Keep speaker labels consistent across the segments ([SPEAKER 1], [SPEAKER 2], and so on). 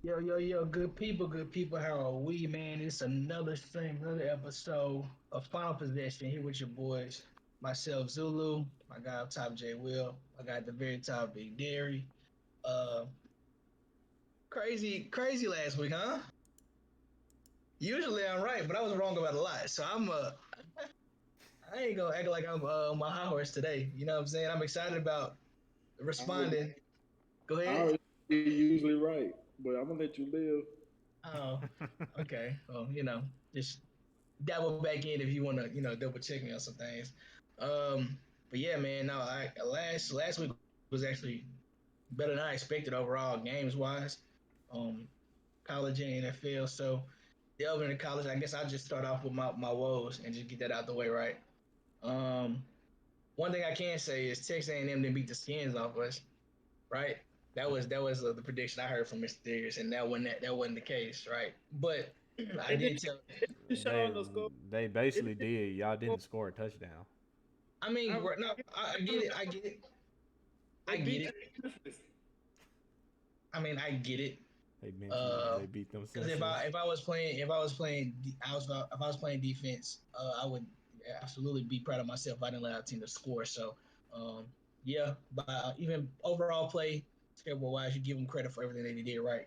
[SPEAKER 1] Yo, good people, how are we, man? It's another stream, another episode of Final Possession here with your boys. Myself, Zulu, my guy up top, J Will, my guy at the very top, Big Dairy. Uh, crazy last week, huh? Usually I'm right, but I was wrong about a lot. So I ain't gonna act like I'm on my high horse today. You know what I'm saying? I'm excited about
[SPEAKER 2] I already,
[SPEAKER 1] responding. Go
[SPEAKER 2] I
[SPEAKER 1] ahead.
[SPEAKER 2] already you're usually right, but I'm gonna let you live.
[SPEAKER 1] Oh, okay. Well, just dabble back in if you want to, double check me on some things. But yeah, man, no, I last week was actually better than I expected overall, games wise. Um, College and NFL. So delving into college, I guess I'll just start off with my woes and just get that out the way, right? Um, One thing I can say is Texas A&M didn't beat the skins off us, right? That was the prediction I heard from Mr. Diggers, and that wasn't the case, right? But I
[SPEAKER 2] They
[SPEAKER 1] did
[SPEAKER 2] didn't
[SPEAKER 1] tell.
[SPEAKER 2] they showing
[SPEAKER 3] They
[SPEAKER 2] the score.
[SPEAKER 3] they
[SPEAKER 2] They
[SPEAKER 3] basically
[SPEAKER 2] didn't
[SPEAKER 3] did. Y'all
[SPEAKER 2] score.
[SPEAKER 3] didn't score a touchdown.
[SPEAKER 1] I mean,
[SPEAKER 2] I,
[SPEAKER 1] no, I get it. I get it.
[SPEAKER 2] they
[SPEAKER 1] I get
[SPEAKER 2] beat
[SPEAKER 1] it.
[SPEAKER 2] the Memphis.
[SPEAKER 1] I mean, I get it.
[SPEAKER 3] They beat them
[SPEAKER 1] Because if I
[SPEAKER 3] senseless.
[SPEAKER 1] if I was playing if I was playing I was if I was playing defense, I would absolutely be proud of myself if I didn't let our team to score. So, yeah, but even overall play, terrible wise, you give them credit for everything that they did right.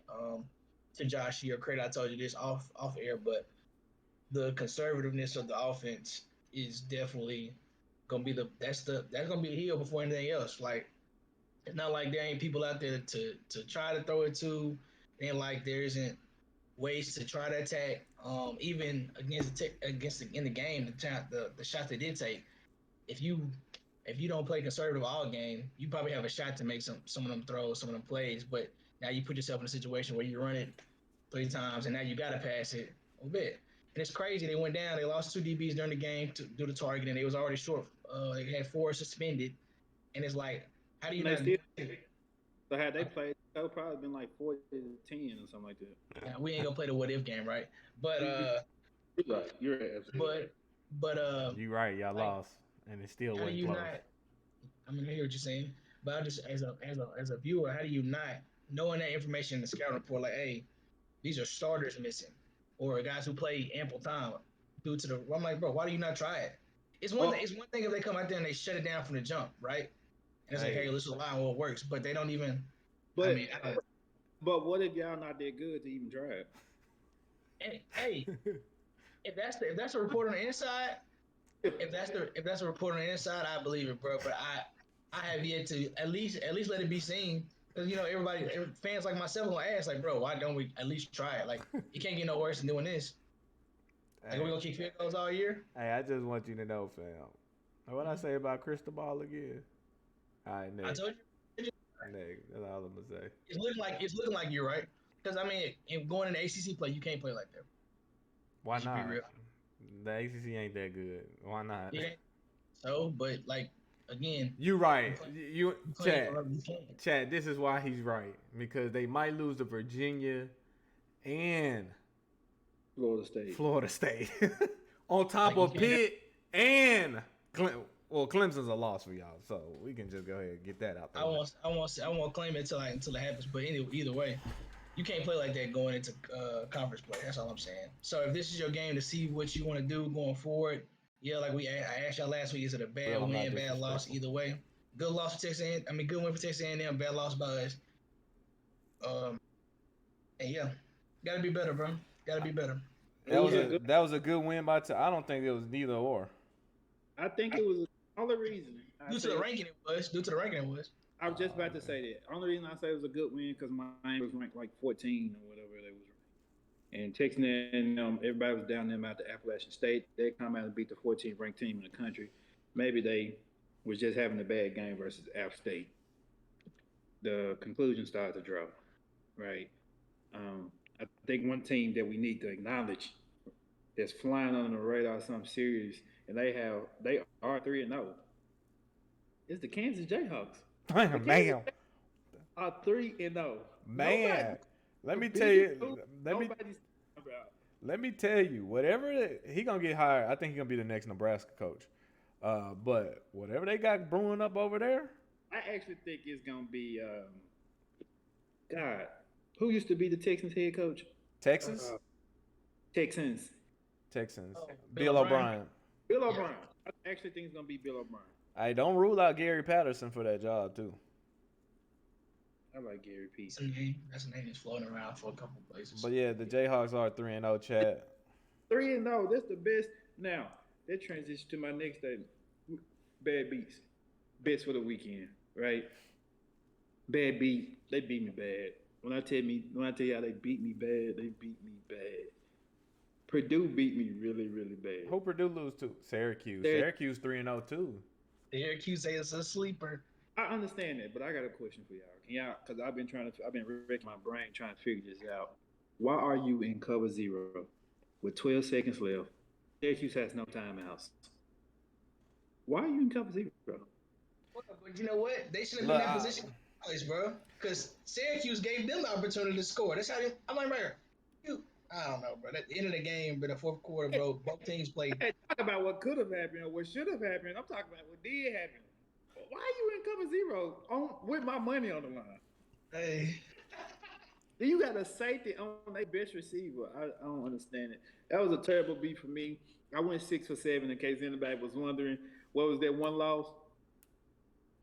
[SPEAKER 1] To Josh, your credit, I told you this off air, but the conservativeness of the offense is definitely gonna be that's gonna be a heel before anything else. Like it's not like there ain't people out there to try to throw it to, and like there isn't ways to try to attack. Even in the game, the shots they did take. If you if you don't play conservative all game, you probably have a shot to make some of them throws, some of them plays. But now you put yourself in a situation where you run it 3 times and now you got to pass it a bit. And it's crazy. They went down. They lost two DBs during the game to do the targeting. They was already short. They had four suspended, and it's like, how do you
[SPEAKER 2] And they
[SPEAKER 1] not?
[SPEAKER 2] still so had they played, that would probably been like 40-10 or something like that.
[SPEAKER 1] We ain't gonna play the what if game, right? But
[SPEAKER 2] You- You're right. You're absolutely right.
[SPEAKER 1] but but
[SPEAKER 3] You right, y'all
[SPEAKER 1] like,
[SPEAKER 3] lost, and it still
[SPEAKER 1] how do
[SPEAKER 3] wasn't
[SPEAKER 1] you
[SPEAKER 3] close.
[SPEAKER 1] not? I mean, I hear what you're saying, but I just as a viewer, how do you not knowing that information in the scout report, like, hey, these are starters missing, or guys who play ample time due to the. I'm like, bro, why do you not try it? It's one thing.
[SPEAKER 2] Oh,
[SPEAKER 1] It's one thing if they come out there and they shut it down from the jump, right? And it's like, hey,
[SPEAKER 3] Hey,
[SPEAKER 1] let's rely on what works, but they don't even. I
[SPEAKER 2] but
[SPEAKER 1] mean, I don't.
[SPEAKER 2] but what if y'all not that good to even drive?
[SPEAKER 1] Hey, if that's a report on the inside, if that's a report on the inside, I believe it, bro. But I have yet to at least let it be seen. Because fans like myself gonna ask, like, bro, why don't we at least try it? Like, it can't get no worse than doing this. Like, are we
[SPEAKER 3] hey,
[SPEAKER 1] gonna kick field goals all year?
[SPEAKER 3] hey! I just want you to know, fam. What I say about Crystal Ball again? All right,
[SPEAKER 1] I
[SPEAKER 3] next,
[SPEAKER 1] told you,
[SPEAKER 3] next. That's all I'm gonna say.
[SPEAKER 1] it's looking like you're right. Because I mean, in going in the ACC play, you can't play like that.
[SPEAKER 3] Why
[SPEAKER 1] Let's just be
[SPEAKER 3] not?
[SPEAKER 1] real.
[SPEAKER 3] The ACC ain't that good. Why not?
[SPEAKER 1] It ain't so, but like again,
[SPEAKER 3] You
[SPEAKER 1] you
[SPEAKER 3] right.
[SPEAKER 1] play,
[SPEAKER 3] You
[SPEAKER 1] you playing
[SPEAKER 3] Chad.
[SPEAKER 1] wherever you can.
[SPEAKER 3] Chad. This is why he's right because they might lose to Virginia and
[SPEAKER 2] Florida State.
[SPEAKER 3] Florida State on top
[SPEAKER 1] Like you
[SPEAKER 3] of
[SPEAKER 1] can't.
[SPEAKER 3] Pitt and well, Clemson's a loss for y'all, so we can just go ahead and get that out the
[SPEAKER 1] I
[SPEAKER 3] way.
[SPEAKER 1] won't. I won't. I won't claim it until it happens. But anyway, either way, you can't play like that going into conference play. That's all I'm saying. So if this is your game to see what you want to do going forward, yeah, like I asked y'all last week, is it a bad
[SPEAKER 3] Real, I'm not
[SPEAKER 1] win, bad loss?
[SPEAKER 3] disrespectful.
[SPEAKER 1] Either way, good loss for Texas. I mean, good win for Texas A&M, bad loss by us. Um, and yeah, gotta be better, bro. Gotta be better.
[SPEAKER 2] It was a good.
[SPEAKER 3] That was a good win by. I don't think it was neither or.
[SPEAKER 2] I think it was the only reason I
[SPEAKER 1] Due to the
[SPEAKER 2] say.
[SPEAKER 1] ranking, it was. Due to the ranking, it was.
[SPEAKER 2] I was just about to say that. Only reason I say it was a good win because mine was ranked like 14 or whatever they was ranked. And Texas and everybody was down there at the Appalachian State. They come out and beat the 14th ranked team in the country. Maybe they was just having a bad game versus App State. The conclusion started to draw, right? I think one team that we need to acknowledge that's flying under the radar something serious, and they are 3-0. It's the Kansas Jayhawks. The Kansas
[SPEAKER 3] Man,
[SPEAKER 2] are 3-0. Nobody,
[SPEAKER 3] man. Let
[SPEAKER 2] the
[SPEAKER 3] me tell
[SPEAKER 2] biggest news
[SPEAKER 3] you.
[SPEAKER 2] nobody's talking about.
[SPEAKER 3] Let me tell you. Whatever he gonna get hired, I think he gonna be the next Nebraska coach. But whatever they got brewing up over there,
[SPEAKER 2] I actually think it's gonna be God. Who used to be the Texans head coach?
[SPEAKER 3] Texas,
[SPEAKER 2] Uh, Texans.
[SPEAKER 3] Texans,
[SPEAKER 1] Oh, Bill
[SPEAKER 3] Bill
[SPEAKER 1] O'Brien.
[SPEAKER 3] O'Brien.
[SPEAKER 2] Bill
[SPEAKER 1] Yeah.
[SPEAKER 2] O'Brien. I actually think it's gonna be Bill O'Brien.
[SPEAKER 3] I don't rule out Gary Patterson for that job too.
[SPEAKER 2] I like Gary Pete.
[SPEAKER 1] That's a name that's floating around for a couple places.
[SPEAKER 3] But yeah, the Jayhawks are 3-0. Chat.
[SPEAKER 2] 3-0. That's the best. Now that transition to my next statement. Bad beats. Bets for the weekend, right? Bad beat. They beat me bad. When I tell y'all they beat me bad, they beat me bad. Purdue beat me really, really bad.
[SPEAKER 3] Who Purdue lose to? Syracuse.
[SPEAKER 2] They're-
[SPEAKER 3] Syracuse 3-0 too.
[SPEAKER 1] Syracuse is a sleeper.
[SPEAKER 2] I understand that, but I got a question for y'all. Can y'all? Because I've been wrecking my brain trying to figure this out. Why are you in cover 0 with 12 seconds left? Syracuse has no timeouts. Why are you in cover 0?
[SPEAKER 1] But you know what? They should have been in that position always, bro. Because Syracuse gave them the opportunity to score. That's how I'm like, right here. I don't know, bro. At the end of the game, but the fourth quarter, bro, both teams played.
[SPEAKER 2] Hey, talk about what could have happened or what should have happened. I'm talking about what did happen. Why are you in cover 0 with my money on the line?
[SPEAKER 1] Hey.
[SPEAKER 2] Then you got a safety on their best receiver. I don't understand it. That was a terrible beat for me. I went 6 for 7 in case anybody was wondering. What was that one loss?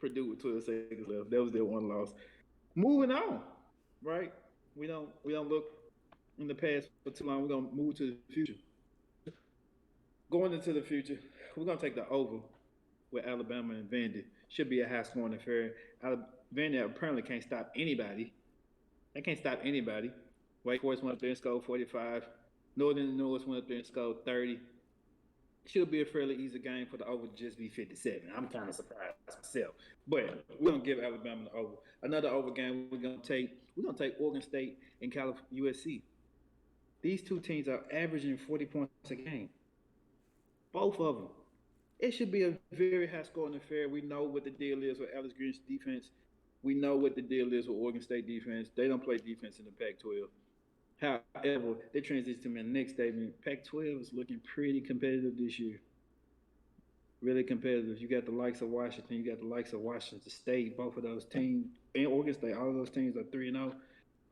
[SPEAKER 2] Purdue with 12 seconds left. That was their one loss. Moving on, right? We don't look in the past for too long. We're gonna move to the future. Going into the future, we're gonna take the over with Alabama and Vandy. Should be a high scoring affair. Vandy apparently can't stop anybody. They can't stop anybody. Wake Forest went up there and scored 45. Northern Illinois went up there and scored 30. Should be a fairly easy game for the over to just be 57. I'm kind of surprised myself. But we're gonna give Alabama the over. Another over game we're gonna take Oregon State and USC. These two teams are averaging 40 points a game. Both of them. It should be a very high scoring affair. We know what the deal is with Alex Green's defense. We know what the deal is with Oregon State defense. They don't play defense in the Pac-12. However, they transition to my next statement. Pac-12 is looking pretty competitive this year. Really competitive. You got the likes of Washington. You got the likes of Washington State. Both of those teams, and Oregon State, all of those teams are 3-0,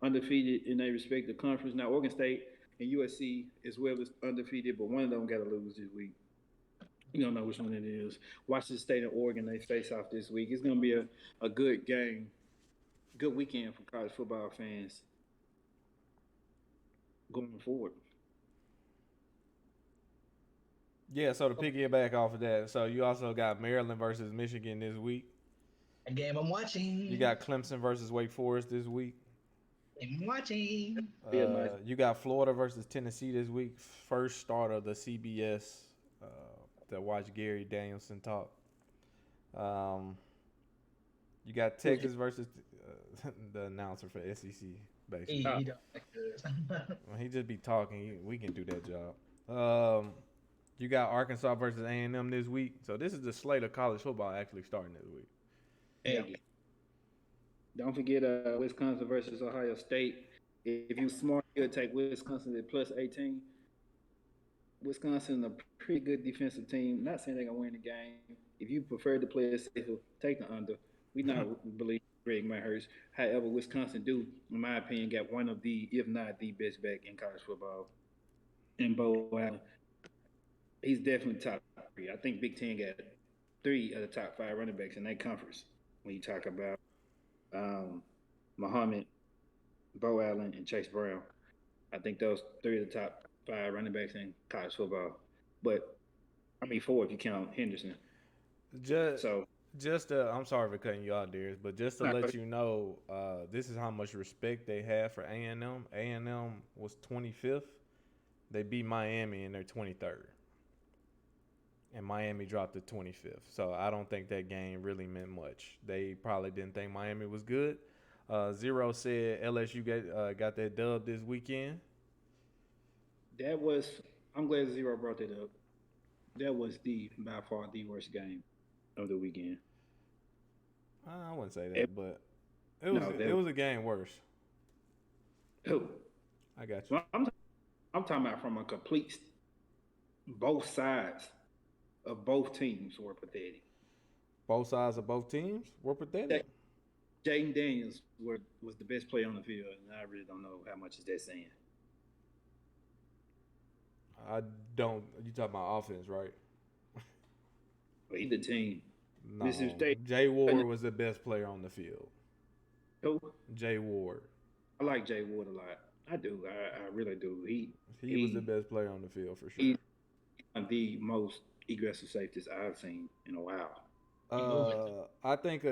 [SPEAKER 2] undefeated in their respective conference. Now, Oregon State and USC as well as undefeated, but one of them got to lose this week. You don't know which one it is. Washington State and Oregon, they face off this week. It's going to be a good game, good weekend for college football fans going forward.
[SPEAKER 3] Yeah, so to piggyback off of that, so you also got Maryland versus Michigan this week.
[SPEAKER 1] A game I'm watching.
[SPEAKER 3] You got Clemson versus Wake Forest this week.
[SPEAKER 1] I'm watching.
[SPEAKER 3] You got Florida versus Tennessee this week. First start of the CBS to watch Gary Danielson talk. You got Texas versus the announcer for SEC, basically.
[SPEAKER 1] He don't like this.
[SPEAKER 3] When he just be talking, we can do that job. You got Arkansas versus A&M this week. So this is the slate of college football actually starting this week.
[SPEAKER 2] Yeah. Don't forget Wisconsin versus Ohio State. If you're smart, you'll take Wisconsin at plus 18. Wisconsin is a pretty good defensive team. Not saying they're going to win the game. If you prefer to play it safer, take the under. We not believe Greg Myers. However, Wisconsin do, in my opinion, got one of the, if not the best back in college football. And Bo Allen, he's definitely top 3. I think Big Ten got 3 of the top 5 running backs in that conference. When you talk about Muhammad, Bo Allen, and Chase Brown, I think those 3 of the top 5 running backs in college football. But I mean 4 if you count Henderson.
[SPEAKER 3] I'm sorry for cutting you out, Darius, but just to let you know, this is how much respect they have for A&M. A&M was 25th. They beat Miami and they're 23rd. And Miami dropped to 25th. So I don't think that game really meant much. They probably didn't think Miami was good. Zero said LSU got that dub this weekend.
[SPEAKER 2] I'm glad Zero brought that up. That was by far the worst game of the weekend.
[SPEAKER 3] I wouldn't say that, but it was a game worse.
[SPEAKER 2] Who?
[SPEAKER 3] I got you.
[SPEAKER 2] Well, I'm talking about from a complete both sides of both teams were pathetic.
[SPEAKER 3] Both sides of both teams were pathetic?
[SPEAKER 2] Jaden Daniels was the best player on the field, and I really don't know how much is that saying.
[SPEAKER 3] I don't. You talking about offense, right?
[SPEAKER 2] But either team,
[SPEAKER 3] No.
[SPEAKER 2] Mississippi State.
[SPEAKER 3] Jay Ward was the best player on the field.
[SPEAKER 2] Who?
[SPEAKER 3] Jay Ward.
[SPEAKER 2] I like Jay Ward a lot. I do. I really do.
[SPEAKER 3] He was the best player on the field for sure.
[SPEAKER 2] He's one of the most aggressive safeties I've seen in a while.
[SPEAKER 3] I think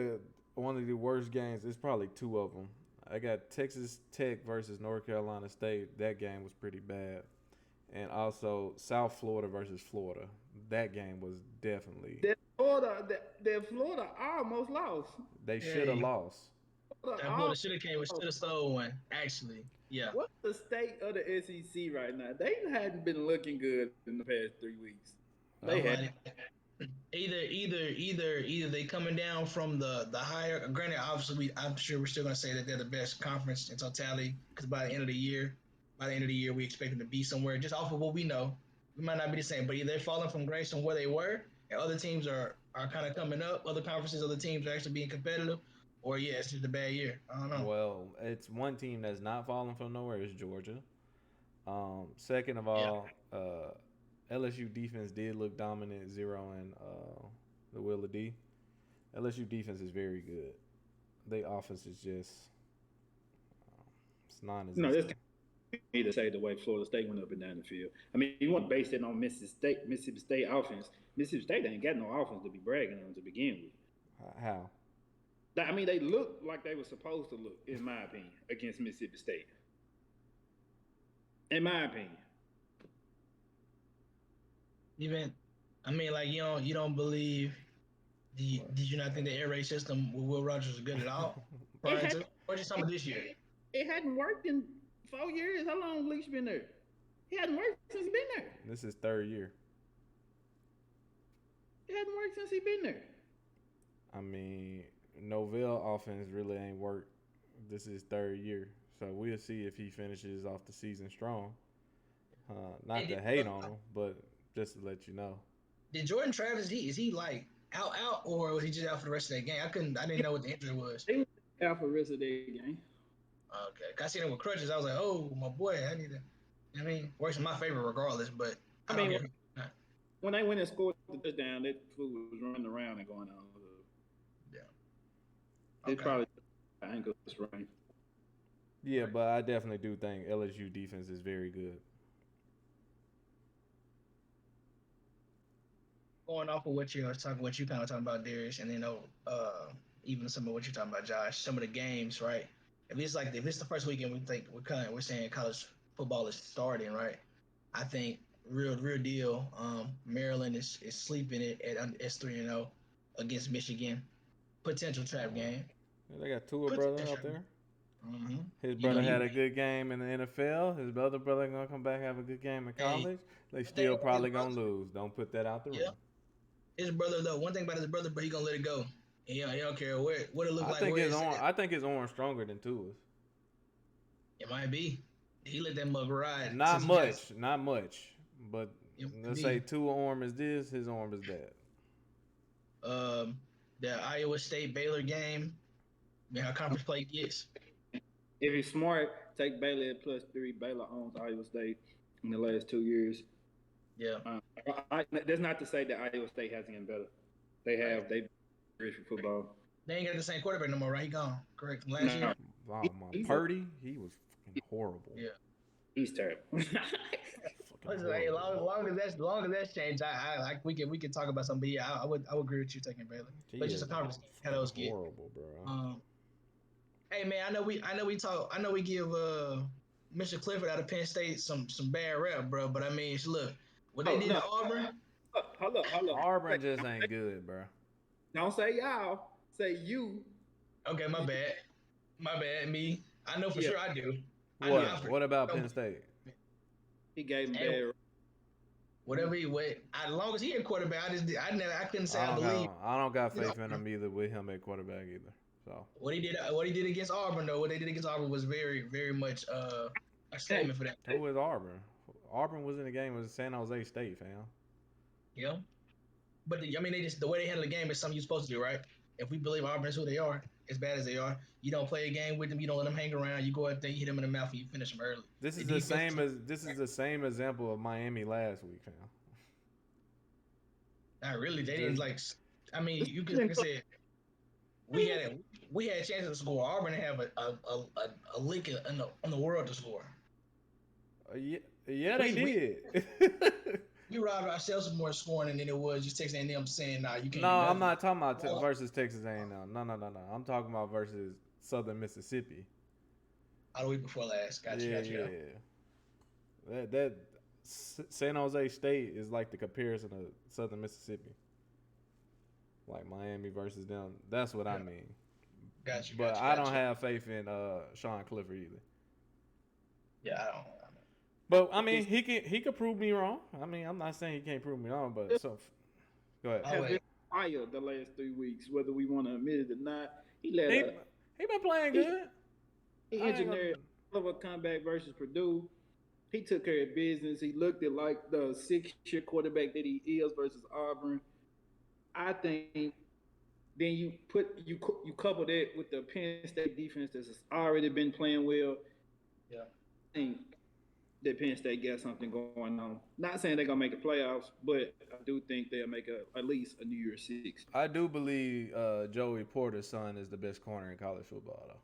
[SPEAKER 3] one of the worst games is probably two of them. I got Texas Tech versus North Carolina State. That game was pretty bad. And also South Florida versus Florida. That game was definitely.
[SPEAKER 2] That Florida almost lost.
[SPEAKER 3] They should have lost.
[SPEAKER 1] That Florida should have stole one. Actually, yeah.
[SPEAKER 2] What's the state of the SEC right now? They hadn't been looking good in the past 3 weeks. They had.
[SPEAKER 1] Either they coming down from the higher. Granted, obviously, I'm sure we're still gonna say that they're the best conference in totality because by the end of the year, we expect them to be somewhere just off of what we know. We might not be the same, but either they're falling from grace from where they were, and other teams are kind of coming up. Other conferences, other teams are actually being competitive, or yeah, it's just a bad year. I don't know.
[SPEAKER 3] Well, it's one team that's not falling from nowhere is Georgia. Second of all, LSU defense did look dominant, zeroing the Willa D. LSU defense is very good. Their offense is just it's non-existent.
[SPEAKER 2] No, that's me to say the way Florida State went up and down the field. I mean, you want to base it on Mississippi State offense. Mississippi State ain't got no offense to be bragging on to begin with.
[SPEAKER 3] How?
[SPEAKER 2] I mean, they looked like they were supposed to look, in my opinion, against Mississippi State. In my opinion.
[SPEAKER 1] Even, I mean, like you don't believe. Did you not think the air raid system with Will Rogers was good at all? Or just some of this year?
[SPEAKER 2] It hadn't worked in 4 years. How long Leach been there? He hadn't worked since he been there.
[SPEAKER 3] This is third year.
[SPEAKER 2] It hadn't worked since he been there.
[SPEAKER 3] I mean, Novell offense really ain't worked. This is third year, so we'll see if he finishes off the season strong. Not to hate on him, but just to let you know.
[SPEAKER 1] Did Jordan Travis is he like out or was he just out for the rest of that game? I didn't know what the injury was.
[SPEAKER 2] He was out for the rest of the game.
[SPEAKER 1] Okay, I seen him with crutches. I was like, oh my boy, I need to. I mean, works in my favor regardless, but I mean,
[SPEAKER 2] when they went and scored the touchdown, that fool was running around and going on.
[SPEAKER 1] Yeah.
[SPEAKER 2] It's probably ankle sprain.
[SPEAKER 3] Yeah, but I definitely do think LSU defense is very good.
[SPEAKER 1] Going off of what you kind of talking about, Darius, and then even some of what you're talking about, Josh. Some of the games, right? If it's the first weekend, we're saying college football is starting, right? I think real deal. Maryland is sleeping it at S3-0 against Michigan. Potential trap game.
[SPEAKER 3] Yeah, they got Tua brother out there.
[SPEAKER 1] Mm-hmm.
[SPEAKER 3] His brother had a good game in the NFL. His other brother gonna come back and have a good game in college. They still probably gonna lose. Don't put that out the room.
[SPEAKER 1] His brother though. One thing about his brother, but he gonna let it go. He don't care what it look like.
[SPEAKER 3] I think his arm's stronger than Tua's.
[SPEAKER 1] It might be. He let that mug ride.
[SPEAKER 3] Not much. But let's say Tua arm is this, his arm is that.
[SPEAKER 1] The Iowa State Baylor game. How conference play gets.
[SPEAKER 2] If he's smart, take Baylor at +3. Baylor owns Iowa State in the last 2 years.
[SPEAKER 1] Yeah.
[SPEAKER 2] That's not to say that Iowa State hasn't gotten better. They've great for football.
[SPEAKER 1] They ain't got the same quarterback no more, right? He gone. Correct. From last year.
[SPEAKER 3] Wow, Purdy, he was fucking horrible.
[SPEAKER 2] Yeah. He's terrible.
[SPEAKER 1] As long as that's changed, we can talk about something. But yeah, I would agree with you taking Baylor. But just a conference how those get.
[SPEAKER 3] Horrible, bro.
[SPEAKER 1] Hey man, I know we give Mr. Clifford out of Penn State some bad rep, bro. But I mean, look, what they did to Auburn.
[SPEAKER 2] Hold up.
[SPEAKER 3] Auburn just ain't good, bro.
[SPEAKER 2] Don't say y'all. Say you.
[SPEAKER 1] Okay, my bad. Me. I know for sure I do.
[SPEAKER 3] What about Penn State?
[SPEAKER 2] He gave him bad.
[SPEAKER 1] Whatever as long as he a quarterback, I couldn't say I believe.
[SPEAKER 3] I don't got faith in him either with him at quarterback either. So
[SPEAKER 1] what he did against Auburn though, what they did against Auburn was very, very much a statement for that.
[SPEAKER 3] Who was Auburn? Auburn was in the game with San Jose State, fam.
[SPEAKER 1] Yeah, but the way they handle the game is something you're supposed to do, right? If we believe Auburn is who they are, as bad as they are, you don't play a game with them. You don't let them hang around. You go out there, you hit them in the mouth, and you finish them early.
[SPEAKER 3] This
[SPEAKER 1] The
[SPEAKER 3] is the
[SPEAKER 1] defense,
[SPEAKER 3] same as this is the same example of Miami last week, fam.
[SPEAKER 1] not really. They didn't
[SPEAKER 3] Just
[SPEAKER 1] like. I mean, you could like I said we had chances to score. Auburn have a lick in the world to score.
[SPEAKER 3] yeah, yeah, they
[SPEAKER 1] We
[SPEAKER 3] did.
[SPEAKER 1] we robbed ourselves of more scoring than it was just Texas A&M saying, "Nah, you can't
[SPEAKER 3] No,
[SPEAKER 1] do
[SPEAKER 3] I'm
[SPEAKER 1] nothing."
[SPEAKER 3] not talking about
[SPEAKER 1] Well,
[SPEAKER 3] versus Texas A&M. No. I'm talking about versus Southern Mississippi.
[SPEAKER 1] all the week before last.
[SPEAKER 3] Yeah,
[SPEAKER 1] Got you.
[SPEAKER 3] yeah. That San Jose State is like the comparison of Southern Mississippi, like Miami versus them. That's what I
[SPEAKER 1] Yeah.
[SPEAKER 3] mean.
[SPEAKER 1] Got you.
[SPEAKER 3] But
[SPEAKER 1] Got you.
[SPEAKER 3] I
[SPEAKER 1] Got
[SPEAKER 3] don't
[SPEAKER 1] you.
[SPEAKER 3] have faith in Sean Clifford either.
[SPEAKER 1] Yeah, I don't.
[SPEAKER 3] But I mean, he could prove me wrong. I mean, I'm not saying he can't prove me wrong, but so go ahead.
[SPEAKER 2] Has been fired the last 3 weeks, whether we want to admit it or not. He led
[SPEAKER 3] He
[SPEAKER 2] a
[SPEAKER 3] he been playing good.
[SPEAKER 2] he
[SPEAKER 3] I ain't gonna-
[SPEAKER 2] engineered a hell of a comeback versus Purdue. He took care of business. He looked at like the 6-year quarterback that he is versus Auburn. I think then you couple that with the Penn State defense that's already been playing well.
[SPEAKER 1] Yeah.
[SPEAKER 2] I think that Penn State got something going on. Not saying they're gonna make the playoffs, but I do think they'll make at least a New Year's Six.
[SPEAKER 3] I do believe Joey Porter's son is the best corner in college football, though.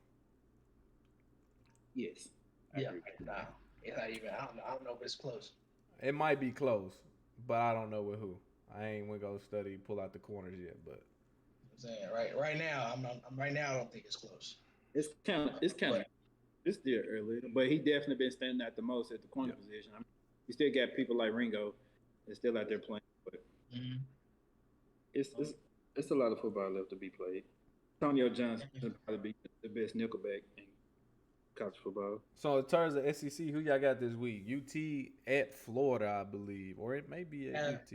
[SPEAKER 2] Yes.
[SPEAKER 1] Yeah. Nah. It's not even. I don't know if it's close.
[SPEAKER 3] It might be close, but I don't know with who. I ain't gonna go pull out the corners yet, but
[SPEAKER 1] I'm saying right now, right now. I don't think it's close.
[SPEAKER 2] It's kind of it's still early, but he definitely been standing out the most at the corner position. I mean, you still got people like Ringo that's still out there playing, but it's a lot of football left to be played. Antonio Johnson will probably be the best nickelback in college football.
[SPEAKER 3] So in terms of SEC, who y'all got this week? UT at Florida, I believe, or it may be at UT.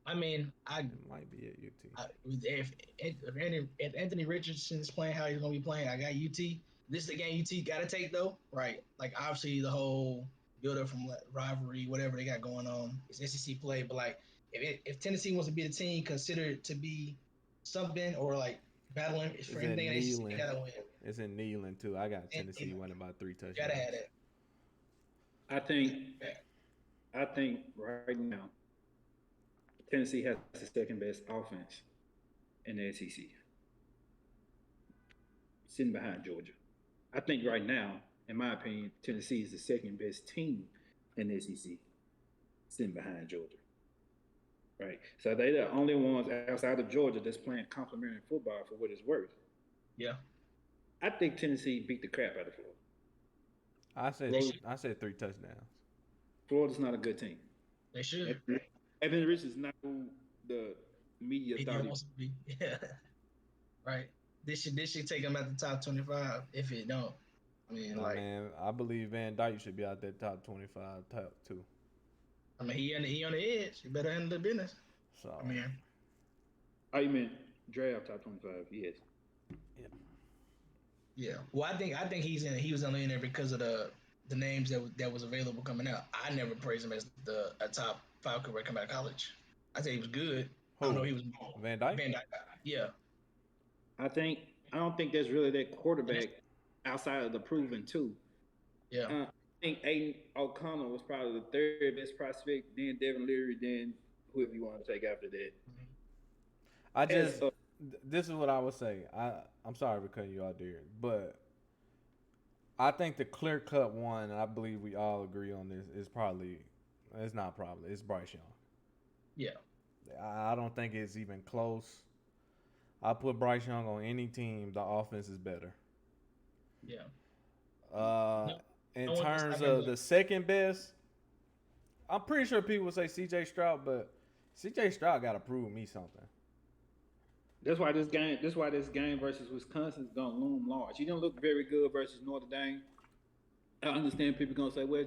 [SPEAKER 1] I mean,
[SPEAKER 3] it might be at UT.
[SPEAKER 1] If Anthony Richardson's playing how he's gonna be playing, I got UT. This is the game UT got to take though, right? Like obviously the whole build up from rivalry, whatever they got going on, it's SEC play. But like if Tennessee wants to be the team considered to be something or like battling for anything in SEC, they gotta win.
[SPEAKER 3] It's in Neyland too. I got Tennessee winning by 3 touchdowns.
[SPEAKER 1] Gotta have that.
[SPEAKER 2] I think right now Tennessee has the second best offense in the SEC, sitting behind Georgia. I think right now, in my opinion, Tennessee is the second best team in the SEC, sitting behind Georgia. Right, so they're the only ones outside of Georgia that's playing complementary football for what it's worth.
[SPEAKER 1] Yeah,
[SPEAKER 2] I think Tennessee beat the crap out of
[SPEAKER 3] Florida. I said 3 touchdowns.
[SPEAKER 2] Florida's not a good team.
[SPEAKER 1] They should.
[SPEAKER 2] Evan Rich is not who the media thought he
[SPEAKER 1] wants to be. Yeah, right. This should take him at the top 25. If it don't, I mean,
[SPEAKER 3] man, I believe Van Dyke should be out there top 25, top 2.
[SPEAKER 1] I mean, he on the edge. You better handle the business.
[SPEAKER 3] So
[SPEAKER 1] I mean,
[SPEAKER 2] you meant draft top 25? Yes.
[SPEAKER 1] Yeah. Well, I think he was only in there because of the names that was available coming out. I never praised him as a top 5 career coming out of college. I said he was good.
[SPEAKER 3] Who?
[SPEAKER 1] I don't know he was
[SPEAKER 3] Van Dyke.
[SPEAKER 1] Yeah.
[SPEAKER 2] I don't think there's really that quarterback outside of the proven two.
[SPEAKER 1] Yeah.
[SPEAKER 2] I think Aiden O'Connell was probably the third best prospect, then Devin Leary, then whoever you want to take after that.
[SPEAKER 3] This is what I would say. I'm sorry for cutting you out there, but I think the clear-cut one, and I believe we all agree on this, it's Bryce Young.
[SPEAKER 1] Yeah.
[SPEAKER 3] I don't think it's even close. I put Bryce Young on any team. The offense is better.
[SPEAKER 1] Yeah.
[SPEAKER 3] In terms of the second best, I'm pretty sure people would say C.J. Stroud, but C.J. Stroud got to prove me something.
[SPEAKER 2] That's why this game versus Wisconsin is gonna loom large. He didn't look very good versus Notre Dame. I understand people gonna say, "Well,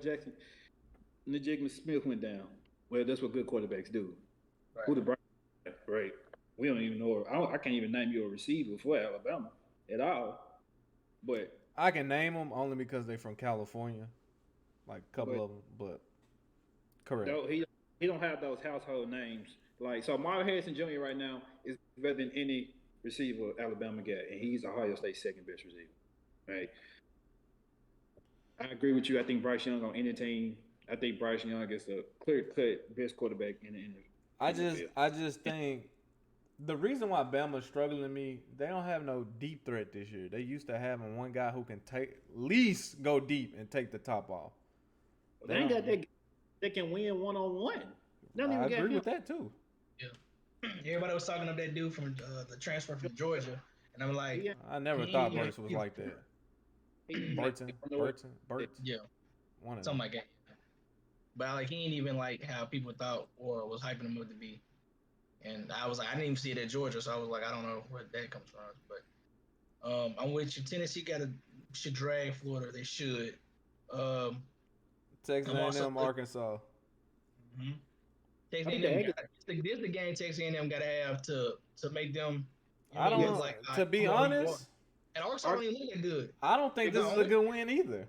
[SPEAKER 2] Najigma Smith went down." Well, that's what good quarterbacks do.
[SPEAKER 1] Right.
[SPEAKER 2] Who the Browns? Right. We don't even know. I can't even name you a receiver for Alabama at all. But
[SPEAKER 3] I can name them only because they're from California, like a couple of them. But correct.
[SPEAKER 2] No, he don't have those household names. Like, so Marvin Harrison Jr. right now is better than any receiver Alabama got, and he's Ohio State's second best receiver. Right. I agree with you. I think Bryce Young on any team. I think Bryce Young is a clear-cut best quarterback in the NFL.
[SPEAKER 3] I just think the reason why Bama's struggling to me, they don't have no deep threat this year. They used to having one guy who can at least go deep and take the top off.
[SPEAKER 2] They ain't got that. They can win one-on-one.
[SPEAKER 3] I agree with that too.
[SPEAKER 1] Yeah. Everybody was talking up that dude from the transfer from Georgia, and I'm like,
[SPEAKER 3] I never thought Burks was like that. Burton.
[SPEAKER 1] Yeah,
[SPEAKER 3] One of
[SPEAKER 1] something
[SPEAKER 3] them.
[SPEAKER 1] like that. But like he ain't even like how people thought or was hyping him up to be. And I was like, I didn't even see it at Georgia, so I was like, I don't know where that comes from. But I'm with you. Tennessee should drag Florida. They should.
[SPEAKER 3] Texas A&M, Arkansas.
[SPEAKER 1] Mm-hmm. Texas A&M. This is the game Texas A&M got to have to make them.
[SPEAKER 3] I don't know. Like, to be honest,
[SPEAKER 1] and Arkansas don't even look that good.
[SPEAKER 3] I don't think this is a good win either.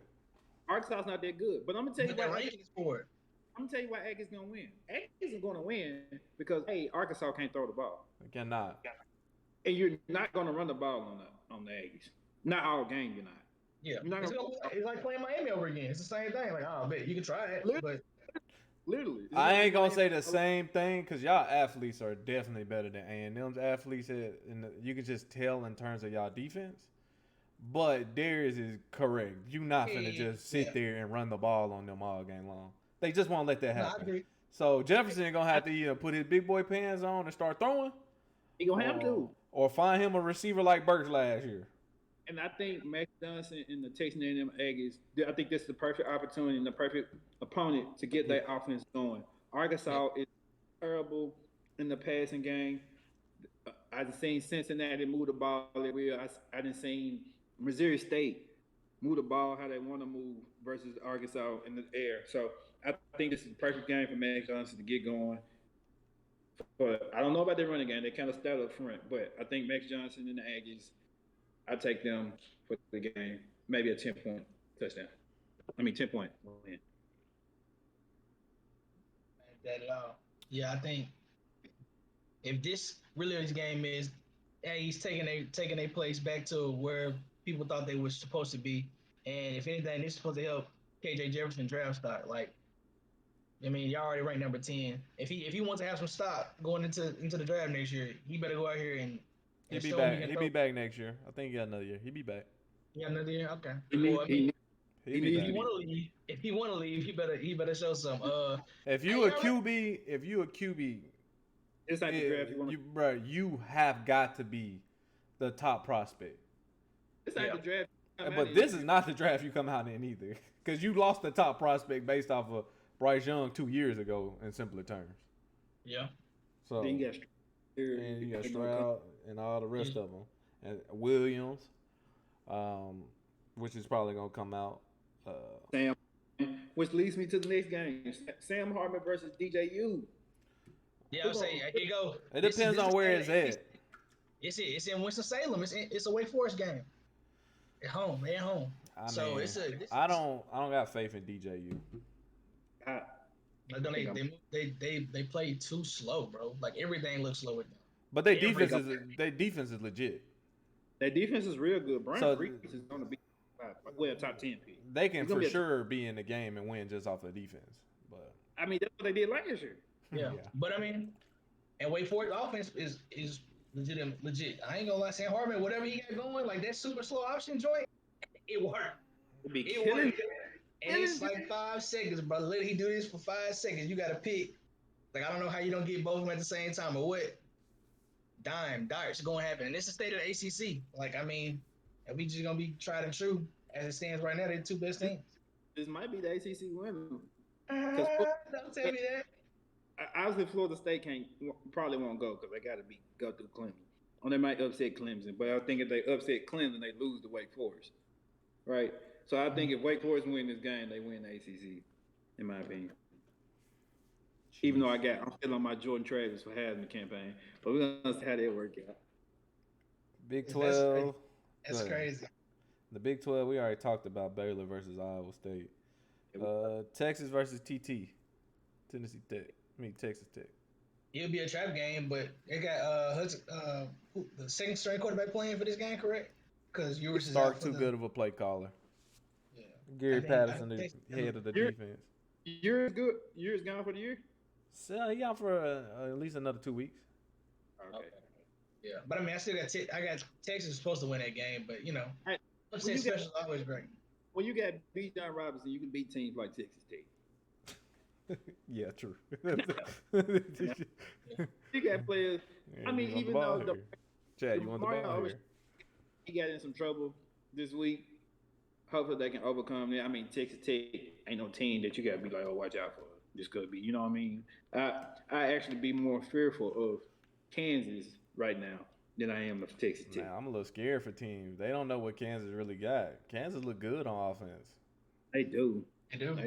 [SPEAKER 2] Arkansas's not that good, but I'm gonna tell you why.
[SPEAKER 1] I'm
[SPEAKER 2] gonna tell you why Aggies gonna win. Aggies isn't gonna win because Arkansas can't throw the ball.
[SPEAKER 3] They cannot.
[SPEAKER 2] And you're not gonna run the ball on the Aggies. Not all game, you're not.
[SPEAKER 1] Yeah, it's like playing Miami over again. It's the same thing. Like, oh, I bet you can try it, but
[SPEAKER 2] literally,
[SPEAKER 3] I ain't gonna say the same thing because y'all athletes are definitely better than A&M's athletes. You can just tell in terms of y'all defense. But Darius is correct. You not finna just sit there and run the ball on them all game long. They just won't let that happen.
[SPEAKER 1] No,
[SPEAKER 3] so Jefferson gonna have to either put his big boy pants on and start throwing.
[SPEAKER 2] He gonna have to.
[SPEAKER 3] Or find him a receiver like Burks last year.
[SPEAKER 2] And I think Max Johnson and the Texas A&M Aggies, I think this is the perfect opportunity and the perfect opponent to get that offense going. Arkansas is terrible in the passing game. I've seen Cincinnati move the ball. I done seen Missouri State move the ball how they want to move versus Arkansas in the air. So I think this is the perfect game for Max Johnson to get going. But I don't know about their running game. They kind of stout up front. But I think Max Johnson and the Aggies, I take them for the game. Maybe a 10-point touchdown. 10-point win.
[SPEAKER 1] That at all. Yeah, I think if this game is, he's taking a place back to where people thought they were supposed to be, and if anything, this is supposed to help KJ Jefferson draft stock. Like, I mean, y'all already ranked number 10. If he wants to have some stock going into the draft next year, he better go out here and
[SPEAKER 3] he'll be back. He'll be back next year. I think he got another year. He'll be back.
[SPEAKER 1] Yeah, another year. Okay. If he want to leave, he better show some.
[SPEAKER 3] If you a QB,
[SPEAKER 2] it's like the draft
[SPEAKER 3] you have got to be the top prospect.
[SPEAKER 2] It's like the draft.
[SPEAKER 3] But this is not the draft you come out in either, because you lost the top prospect based off of Bryce Young 2 years ago in simpler terms.
[SPEAKER 1] Yeah.
[SPEAKER 3] So
[SPEAKER 2] then
[SPEAKER 3] you got Stroud and all the rest of them, and Williams, which is probably gonna come out.
[SPEAKER 2] Sam, which leads me to the next game: Sam Hartman versus DJU.
[SPEAKER 1] Yeah, I'm saying here you go.
[SPEAKER 3] It depends on where it's at.
[SPEAKER 1] It's in Winston-Salem. It's a Wake Forest game. At home, they're at home. I
[SPEAKER 3] don't got faith in DJU.
[SPEAKER 1] They play too slow, bro. Like everything looks slow with them.
[SPEAKER 3] But their defense is legit.
[SPEAKER 2] Their defense is real good. Brian Reese is going to be top 10 pick.
[SPEAKER 3] They can for sure be in the game and win just off the defense. But
[SPEAKER 2] I mean, that's what they did last year.
[SPEAKER 1] Yeah. But I mean, and Wake Forest offense is legit. I ain't gonna lie, Sam Hartman, whatever he got going, like that super slow option joint, it worked. It worked. And it's like 5 seconds, brother. Let he do this for 5 seconds. You got to pick. Like, I don't know how you don't get both of them at the same time or what. Dart's going to happen. And it's the state of the ACC. Like, I mean, if we just going to be tried and true, as it stands right now, they're the two best teams.
[SPEAKER 2] This might be the ACC winner.
[SPEAKER 1] Don't tell me that.
[SPEAKER 2] Obviously, Florida State probably won't go because they got to go through Clemson. Or they might upset Clemson. But I think if they upset Clemson, they lose to Wake Forest. Right? So I think if Wake Forest win this game, they win the ACC, in my opinion. Even though I'm still on my Jordan Travis for Heisman campaign, but we're gonna see how that work out.
[SPEAKER 3] Big 12.
[SPEAKER 1] That's crazy.
[SPEAKER 3] The Big 12, we already talked about Baylor versus Iowa State. Texas versus Texas Tech.
[SPEAKER 1] It'll be a trap game, but they got the second string quarterback playing for this game, correct? Because yours is out
[SPEAKER 3] Stark
[SPEAKER 1] for
[SPEAKER 3] too
[SPEAKER 1] the.
[SPEAKER 3] good of a play caller.
[SPEAKER 1] Yeah,
[SPEAKER 3] Gary
[SPEAKER 1] I
[SPEAKER 3] Patterson,
[SPEAKER 1] think
[SPEAKER 3] the head of the
[SPEAKER 2] You're
[SPEAKER 3] defense.
[SPEAKER 2] you're good. You're gone for the year.
[SPEAKER 3] So he out for at least another 2 weeks.
[SPEAKER 2] Okay.
[SPEAKER 1] Yeah, but I mean, I got Texas supposed to win that game, but
[SPEAKER 2] Hey, when
[SPEAKER 1] upset
[SPEAKER 2] you got
[SPEAKER 1] special is always great.
[SPEAKER 2] when you got beat John Robinson, you can beat teams like Texas Tech.
[SPEAKER 3] Yeah, true.
[SPEAKER 2] You got players.
[SPEAKER 3] Yeah,
[SPEAKER 2] I mean,
[SPEAKER 3] you want the
[SPEAKER 2] even
[SPEAKER 3] ball
[SPEAKER 2] though
[SPEAKER 3] here. Chad, you want the
[SPEAKER 2] Mario
[SPEAKER 3] ball
[SPEAKER 2] always
[SPEAKER 3] here.
[SPEAKER 2] he got in some trouble this week. Hopefully they can overcome that. I mean, Texas Tech ain't no team that you gotta be like, oh, watch out for. This could be, you know what I mean? I actually be more fearful of Kansas right now than I am of Texas Tech.
[SPEAKER 3] Now I'm a little scared for teams. They don't know what Kansas really got. Kansas look good on offense.
[SPEAKER 2] They do.
[SPEAKER 1] They do.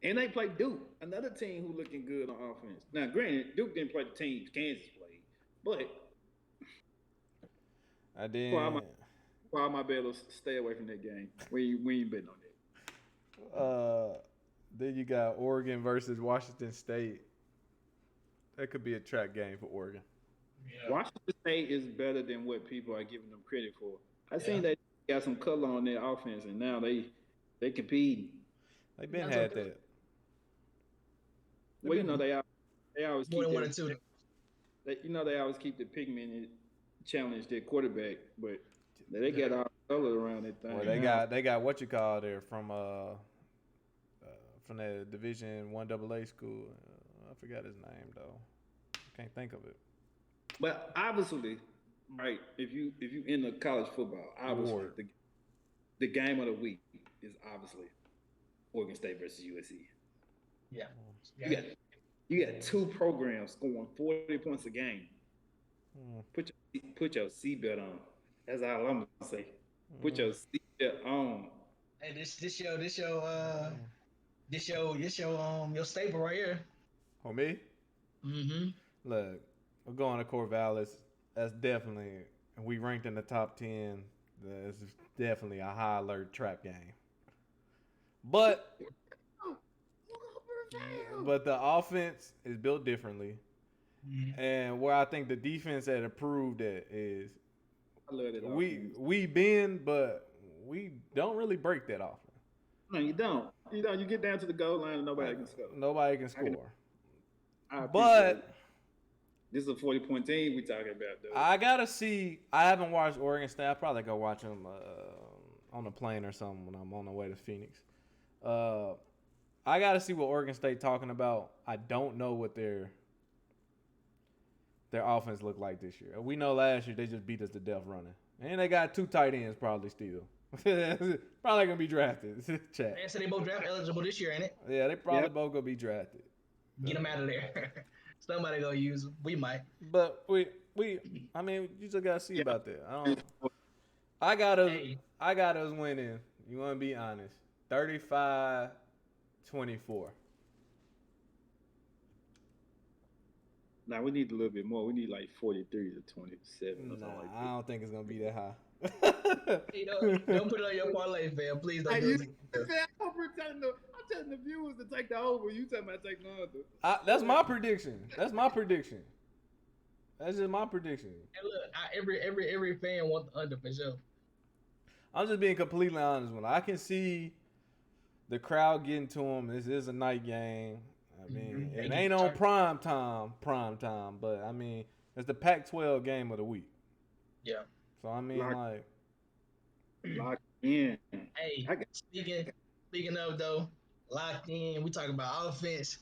[SPEAKER 2] And they play Duke, another team who looking good on offense. Now, granted, Duke didn't play the teams Kansas played, but
[SPEAKER 3] I did.
[SPEAKER 2] for all my betters, stay away from that game. We ain't betting on that.
[SPEAKER 3] Then you got Oregon versus Washington State. That could be a track game for Oregon.
[SPEAKER 1] Yeah.
[SPEAKER 2] Washington State is better than what people are giving them credit for. I seen they got some color on their offense, and now they compete.
[SPEAKER 3] They been had that.
[SPEAKER 2] Well, they always keep
[SPEAKER 1] More than one or two.
[SPEAKER 2] they always keep the pigment and challenge their quarterback, but they got all color around that thing.
[SPEAKER 3] Well, they got what you call there from that Division I AA school. I forgot his name though. I can't think of it.
[SPEAKER 2] But obviously, right? If you into college football, obviously the game of the week is obviously Oregon State versus USC.
[SPEAKER 1] Yeah.
[SPEAKER 2] You got two programs scoring 40 points a game. Put your seatbelt on. That's all I'm gonna say. Put your seatbelt on.
[SPEAKER 1] Hey, this your staple right here.
[SPEAKER 3] For me?
[SPEAKER 1] Mm-hmm.
[SPEAKER 3] Look, we're going to Corvallis. That's definitely, we ranked in the top 10. This is definitely a high alert trap game. But the offense is built differently.
[SPEAKER 1] Mm-hmm.
[SPEAKER 3] And where I think the defense had improved at is
[SPEAKER 2] I love it.
[SPEAKER 3] we bend, but we don't really break that often.
[SPEAKER 2] No, you don't. You get down to the goal line and nobody can score.
[SPEAKER 3] Nobody can score.
[SPEAKER 2] But this is a 40-point team we talking about, though.
[SPEAKER 3] I gotta see. I haven't watched Oregon State. I'll probably go watch them on a plane or something when I'm on the way to Phoenix. I gotta see what Oregon State talking about. I don't know what their offense looked like this year. We know last year they just beat us to death running, and they got 2 tight ends probably still. Probably gonna be drafted. Chat.
[SPEAKER 1] They said they both draft eligible this year, ain't it?
[SPEAKER 3] Yeah, they probably both gonna be drafted.
[SPEAKER 1] Get them out of there. Somebody gonna use them. We might.
[SPEAKER 3] But I mean, you just gotta see about that. I got us winning. You wanna be honest? 35-24.
[SPEAKER 2] Nah, we need a little bit more. We need like 43 to 27 or something like that.
[SPEAKER 3] I don't think it's gonna be that high.
[SPEAKER 1] Hey, don't put it on your parlay, fam. Please don't do it.
[SPEAKER 2] I'm telling the viewers to take the over. You talking about take the under.
[SPEAKER 3] That's my prediction. That's just my prediction.
[SPEAKER 1] Hey, look, every fan wants the under for sure.
[SPEAKER 3] I'm just being completely honest. When I can see the crowd getting to them, this is a night game. I mean, it ain't on prime time, but I mean, it's the Pac-12 game of the week.
[SPEAKER 1] Yeah.
[SPEAKER 3] So I mean,
[SPEAKER 2] locked in.
[SPEAKER 1] Hey, speaking of though, locked in. We talking about offense.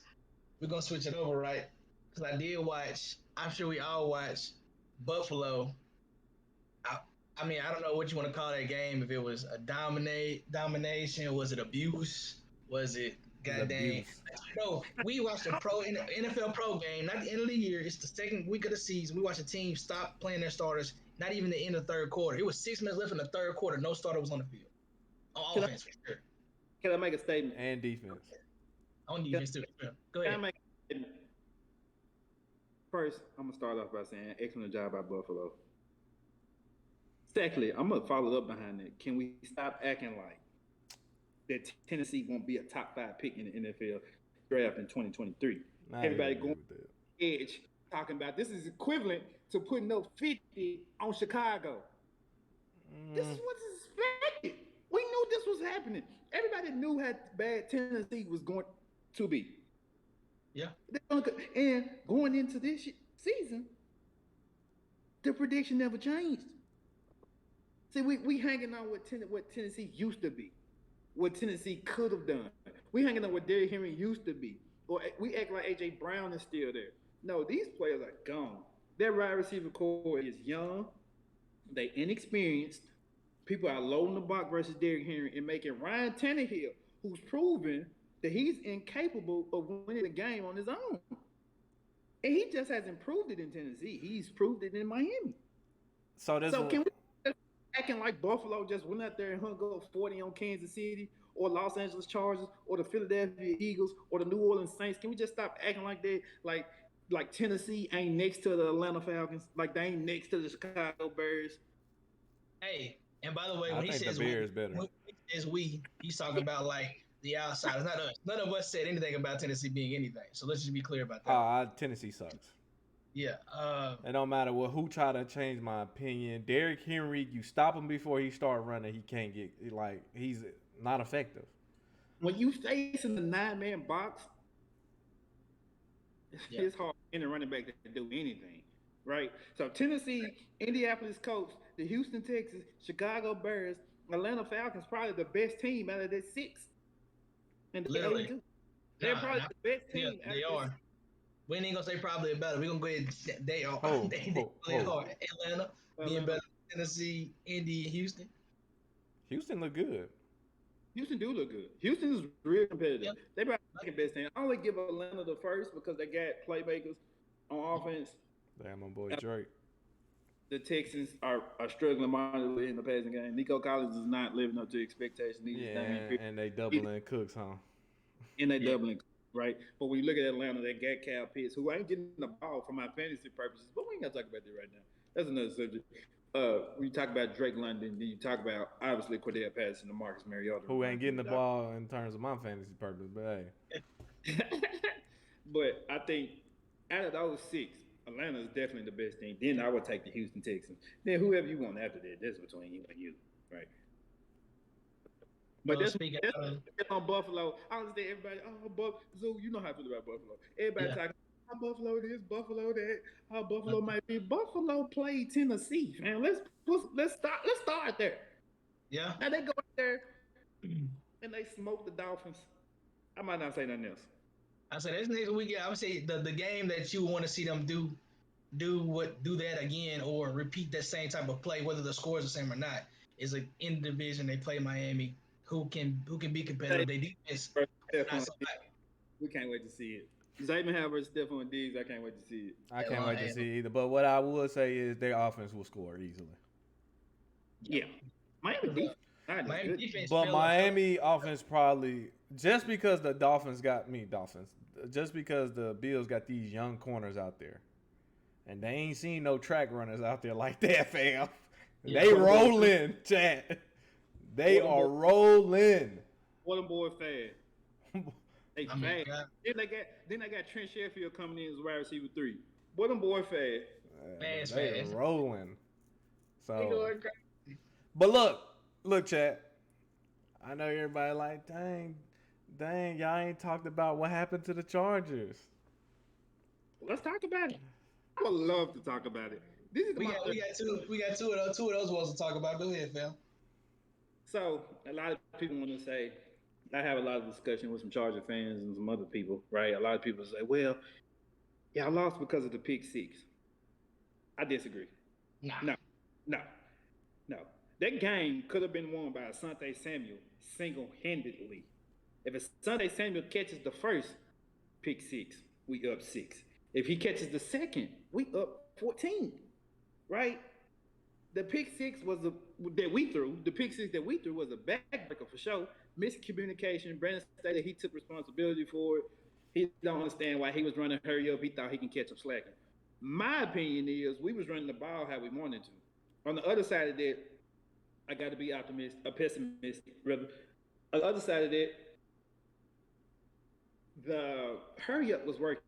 [SPEAKER 1] We're gonna switch it over, right? Because I did watch. I'm sure we all watched Buffalo. I mean, I don't know what you want to call that game. If it was a domination, was it abuse? Was it goddamn? No, we watched a NFL pro game. Not the end of the year. It's the second week of the season. We watched a team stop playing their starters. Not even the end of the third quarter. It was 6 minutes left in the third quarter. No starter was on the field. On offense, for sure.
[SPEAKER 2] Can I make a statement?
[SPEAKER 3] And defense.
[SPEAKER 1] On defense, too. Go ahead.
[SPEAKER 2] Can I make a statement? First, I'm going to start off by saying excellent job by Buffalo. Secondly, I'm going to follow up behind it. Can we stop acting like that Tennessee won't be a top 5 pick in the NFL draft in 2023? Everybody going edge talking about this is equivalent to putting up 50 on Chicago. This is what's expected. We knew this was happening. Everybody knew how bad Tennessee was going to be.
[SPEAKER 1] Yeah.
[SPEAKER 2] And going into this season, the prediction never changed. See, we hanging on what Tennessee used to be, what Tennessee could have done. We hanging on what Derrick Henry used to be, or we act like AJ Brown is still there. No, these players are gone. Their wide receiver core is young, they inexperienced. People are loading the box versus Derrick Henry and making Ryan Tannehill, who's proven that he's incapable of winning the game on his own. And he just hasn't proved it in Tennessee. He's proved it in Miami.
[SPEAKER 3] So
[SPEAKER 2] can we acting like Buffalo just went out there and hung up 40 on Kansas City or Los Angeles Chargers or the Philadelphia Eagles or the New Orleans Saints? Can we just stop acting like that? Like Tennessee ain't next to the Atlanta Falcons, like they ain't next to the Chicago Bears.
[SPEAKER 1] Hey, and by the way,
[SPEAKER 3] I
[SPEAKER 1] when he says he's talking about like the outsiders, not us. None of us said anything about Tennessee being anything. So let's just be clear about that.
[SPEAKER 3] Tennessee sucks.
[SPEAKER 1] Yeah.
[SPEAKER 3] It don't matter who try to change my opinion. Derrick Henry, you stop him before he start running, he can't get he's not effective.
[SPEAKER 2] When you facing the 9-man box, it's hard for any running back to do anything, right? So Tennessee, Indianapolis Colts, the Houston Texans, Chicago Bears, Atlanta Falcons, probably the best team out of that 6. And
[SPEAKER 1] literally,
[SPEAKER 2] they're probably the best team.
[SPEAKER 1] Yeah, they are. We ain't gonna say probably better. We're gonna go ahead. They are. They are. Atlanta being better than Tennessee, Indy, and Houston.
[SPEAKER 3] Houston look good.
[SPEAKER 2] Houston do look good. Houston is real competitive. Yep. They probably the second best team. I only give Atlanta the first because they got playmakers on offense.
[SPEAKER 3] Damn, my boy Drake.
[SPEAKER 2] The Texans are struggling mightily in the passing game. Nico Collins is not living up to expectations.
[SPEAKER 3] And they doubling Cooks, huh?
[SPEAKER 2] And they doubling, right? But when you look at Atlanta, they got Kyle Pitts, who ain't getting the ball for my fantasy purposes. But we ain't gonna talk about that right now. That's another subject. When you talk about Drake London, then you talk about obviously Cordell Patterson and Marcus Mariota,
[SPEAKER 3] who ain't getting the ball in terms of my fantasy purpose, but hey.
[SPEAKER 2] But I think out of those 6, Atlanta is definitely the best team. Then I would take the Houston Texans. Then whoever you want after that, that's between you and you, right? But that's on Buffalo. I understand everybody. Zoo, you know how I feel about Buffalo. Everybody talking. How Buffalo this, Buffalo that, how Buffalo might be. Buffalo played Tennessee, man. Let's start there.
[SPEAKER 1] Yeah.
[SPEAKER 2] Now they go out there and they smoke the Dolphins. I might not say nothing else.
[SPEAKER 1] I said this next week. I would say the game that you want to see them do that again or repeat that same type of play, whether the score is the same or not, is in the division. They play Miami, who can be competitive. They defense.
[SPEAKER 2] We can't wait to see it. Xavier Howard, Stephon Diggs, I can't wait to see it.
[SPEAKER 3] I can't wait to see it either. But what I would say is their offense will score easily.
[SPEAKER 2] Yeah. Miami defense.
[SPEAKER 3] But Miami offense probably, just because the Dolphins, just because the Bills got these young corners out there. And they ain't seen no track runners out there like that, fam. Yeah, they rolling, chat. They are rolling.
[SPEAKER 2] What a boy fast. They fast. Then they got Trent Sheffield coming in as wide receiver 3. Boy, them boy fast.
[SPEAKER 3] They are rolling. So, but look, chat. I know everybody like, dang, y'all ain't talked about what happened to the Chargers.
[SPEAKER 2] Let's talk about it. I would love to talk about it.
[SPEAKER 1] We got two of those ones to talk about. Go ahead, Phil.
[SPEAKER 2] So a lot of people want to say, I have a lot of discussion with some Charger fans and some other people, right? A lot of people say, well, I lost because of the pick 6. I disagree. No. That game could have been won by Asante Samuel single-handedly. If Asante Samuel catches the first pick 6, we up 6. If he catches the second, we up 14, right? The pick 6 was the pick 6 that we threw was a backbreaker for sure. Miscommunication. Brandon stated he took responsibility for it. He don't understand why he was running hurry up. He thought he can catch him slacking. My opinion is we was running the ball how we wanted to. On the other side of that, I got to be pessimistic, rather. On the other side of that, the hurry up was working.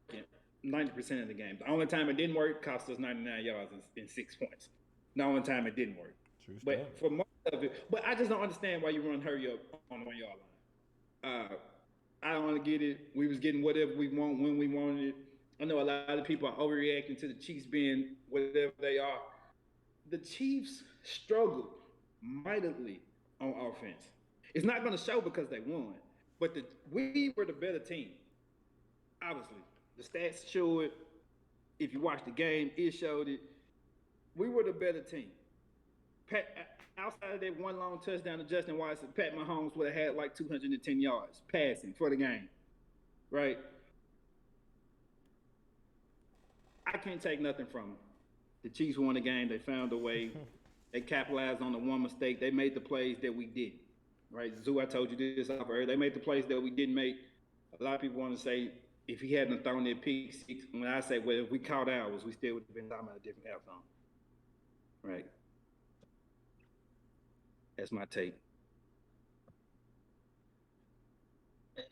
[SPEAKER 2] 90% of the game. The only time it didn't work cost us 99 yards and 6 points. The only time it didn't work.
[SPEAKER 3] True
[SPEAKER 2] But
[SPEAKER 3] stuff.
[SPEAKER 2] for most of it, but I just don't understand why you run hurry up on the 1 yard line. I don't want to get it. We was getting whatever we want when we wanted it. I know a lot of people are overreacting to the Chiefs being whatever they are. The Chiefs struggled mightily on offense. It's not going to show because they won, but we were the better team. Obviously, the stats show it. If you watch the game, it showed it. We were the better team. Outside of that one long touchdown to Justin Watson, Pat Mahomes would have had like 210 yards passing for the game, right? I can't take nothing from them. The Chiefs won the game. They found a way. They capitalized on the one mistake. They made the plays that we didn't, right? Zoo, I told you this off earlier. They made the plays that we didn't make. A lot of people want to say if he hadn't thrown that pick six, when I say, well, if we caught ours, we still would have been talking about a different outcome, right? That's my take.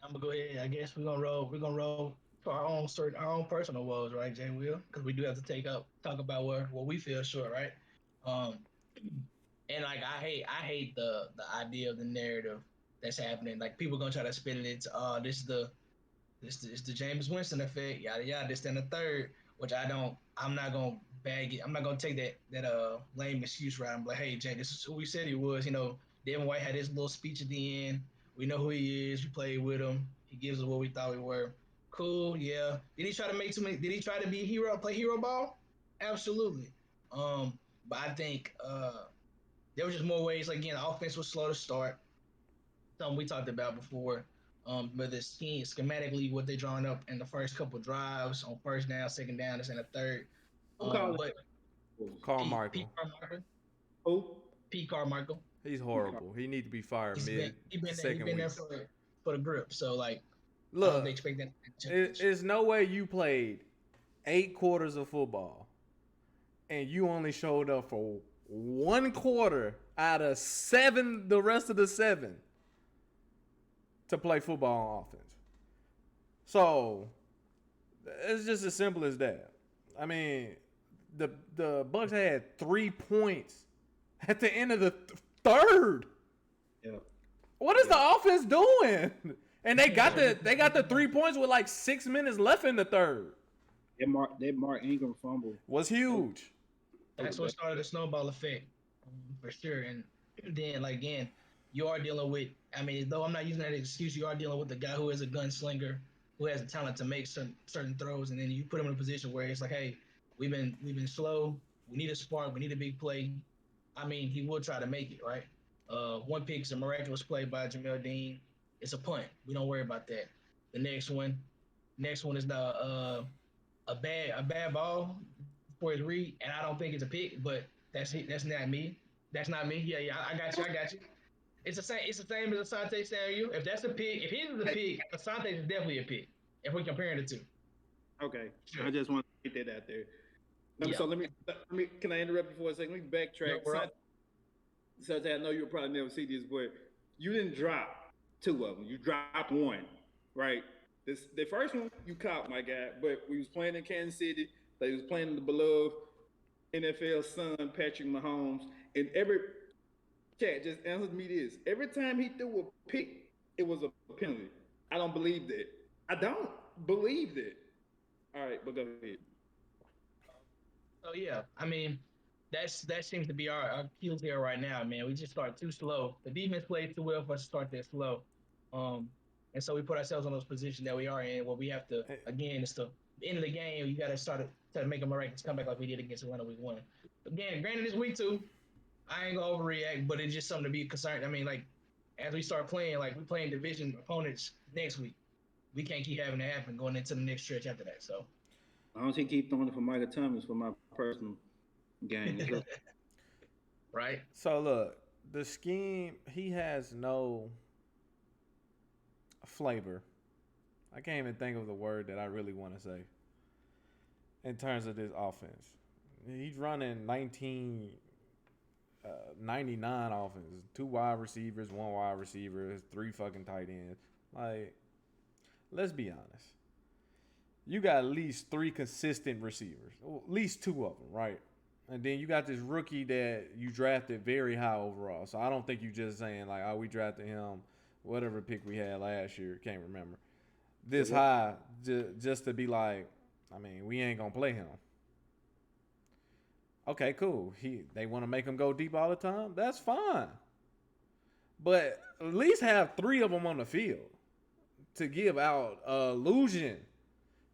[SPEAKER 1] I'm gonna go ahead. I guess we're gonna roll. We're gonna roll to our own personal woes, right, Jay Will? Because we do have to talk about what we feel short, right? Um, and like I hate the idea of the narrative that's happening. Like people gonna try to spin it into this the James Winston effect, yada yada, this and the third, which I'm not gonna bag it. I'm not gonna take that lame excuse right. I'm like, hey Jay, this is who we said he was. Devin White had his little speech at the end. We know who he is. We played with him. He gives us what we thought we were. Cool, yeah. Did he try to make too many? Did he try to be a hero, play hero ball? Absolutely. But I think there was just more ways. Like again, the offense was slow to start. Something we talked about before. But the schematically what they're drawing up in the first couple drives on first down, second down, this and the third. But
[SPEAKER 3] Carmichael.
[SPEAKER 1] Carmichael.
[SPEAKER 2] Who?
[SPEAKER 1] Pete Carmichael.
[SPEAKER 3] He's horrible. He need to be fired
[SPEAKER 1] He been
[SPEAKER 3] second
[SPEAKER 1] there
[SPEAKER 3] week.
[SPEAKER 1] for the grip. So like, I don't
[SPEAKER 3] Look,
[SPEAKER 1] expect that to change.
[SPEAKER 3] there's no way you played 8 quarters of football and you only showed up for 1 quarter out of 7, the rest of the 7 to play football on offense. So it's just as simple as that. I mean, the Bucks had 3 points at the end of the third.
[SPEAKER 2] Yeah.
[SPEAKER 3] What is the offense doing? And they got the 3 points with like 6 minutes left in the third.
[SPEAKER 2] That Mark Ingram fumble
[SPEAKER 3] was huge.
[SPEAKER 1] That's what started the snowball effect, for sure. And then, like again, you are dealing with. I mean, though I'm not using that as an excuse, you are dealing with the guy who is a gunslinger, who has the talent to make certain throws, and then you put him in a position where it's like, hey, we've been slow. We need a spark. We need a big play. I mean, he will try to make it, right? One pick is a miraculous play by Jamel Dean. It's a punt. We don't worry about that. The next one is a bad ball for his read, and I don't think it's a pick, but that's not me. That's not me. Yeah, I got you. It's the same as Asante Samuel. If that's a pick, if his is a pick, Asante is definitely a pick. If we're comparing the two.
[SPEAKER 2] Okay,
[SPEAKER 1] sure.
[SPEAKER 2] I just want to get that out there. So let me. Can I interrupt you for a second? Let me backtrack. So I know you'll probably never see this, but you didn't drop 2 of them. You dropped 1, right? The first one you caught, my guy. But we was playing in Kansas City. They was playing in the beloved NFL son, Patrick Mahomes. And chat, just answer me this. Every time he threw a pick, it was a penalty. I don't believe that. I don't believe that. All right, but go ahead.
[SPEAKER 1] So yeah, I mean, that seems to be our Achilles heel right now, man. We just start too slow. The defense played too well for us to start that slow. And so we put ourselves in those positions that we are in where we have to, again, it's the end of the game. You got to start to make a miraculous comeback like we did against Atlanta week 1. Again, granted, it's week 2. I ain't gonna overreact, but it's just something to be concerned. I mean, like, as we start playing, like, we're playing division opponents next week. We can't keep having that happen going into the next stretch after that. So,
[SPEAKER 2] I don't think keep throwing it for Michael Thomas for my personal game.
[SPEAKER 1] Right.
[SPEAKER 3] So look, the scheme, he has no flavor. I can't even think of the word that I really want to say in terms of this offense. He's running 1999 offense. 2 wide receivers, 1 wide receiver, 3 fucking tight ends. Like, let's be honest. you got at least 3 consistent receivers, at least 2 of them, right? And then you got this rookie that you drafted very high overall. So I don't think you just saying like, oh, we drafted him, whatever pick we had last year, can't remember, this high just to be like, I mean, we ain't gonna play him. Okay, cool. They want to make him go deep all the time. That's fine, but at least have 3 of them on the field to give out illusion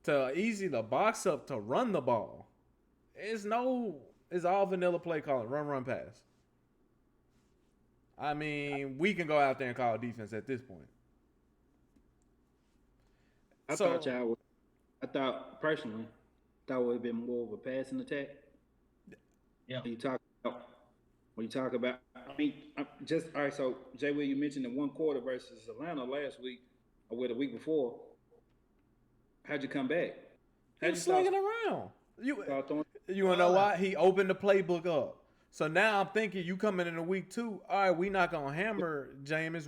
[SPEAKER 3] to easy to box up to run the ball. It's all vanilla play calling, run, pass. I mean, we can go out there and call defense at this point.
[SPEAKER 2] I thought personally, it would have been more of a passing attack.
[SPEAKER 1] Yeah.
[SPEAKER 2] When you talk about, I mean, just all right. So Jay, Will, you mentioned the 1 quarter versus Atlanta last week, or the week before. How'd you come back?
[SPEAKER 3] How'd you slinging around? You wanna know why? He opened the playbook up. So now I'm thinking you coming in a week 2. All right, we not gonna hammer Jameis.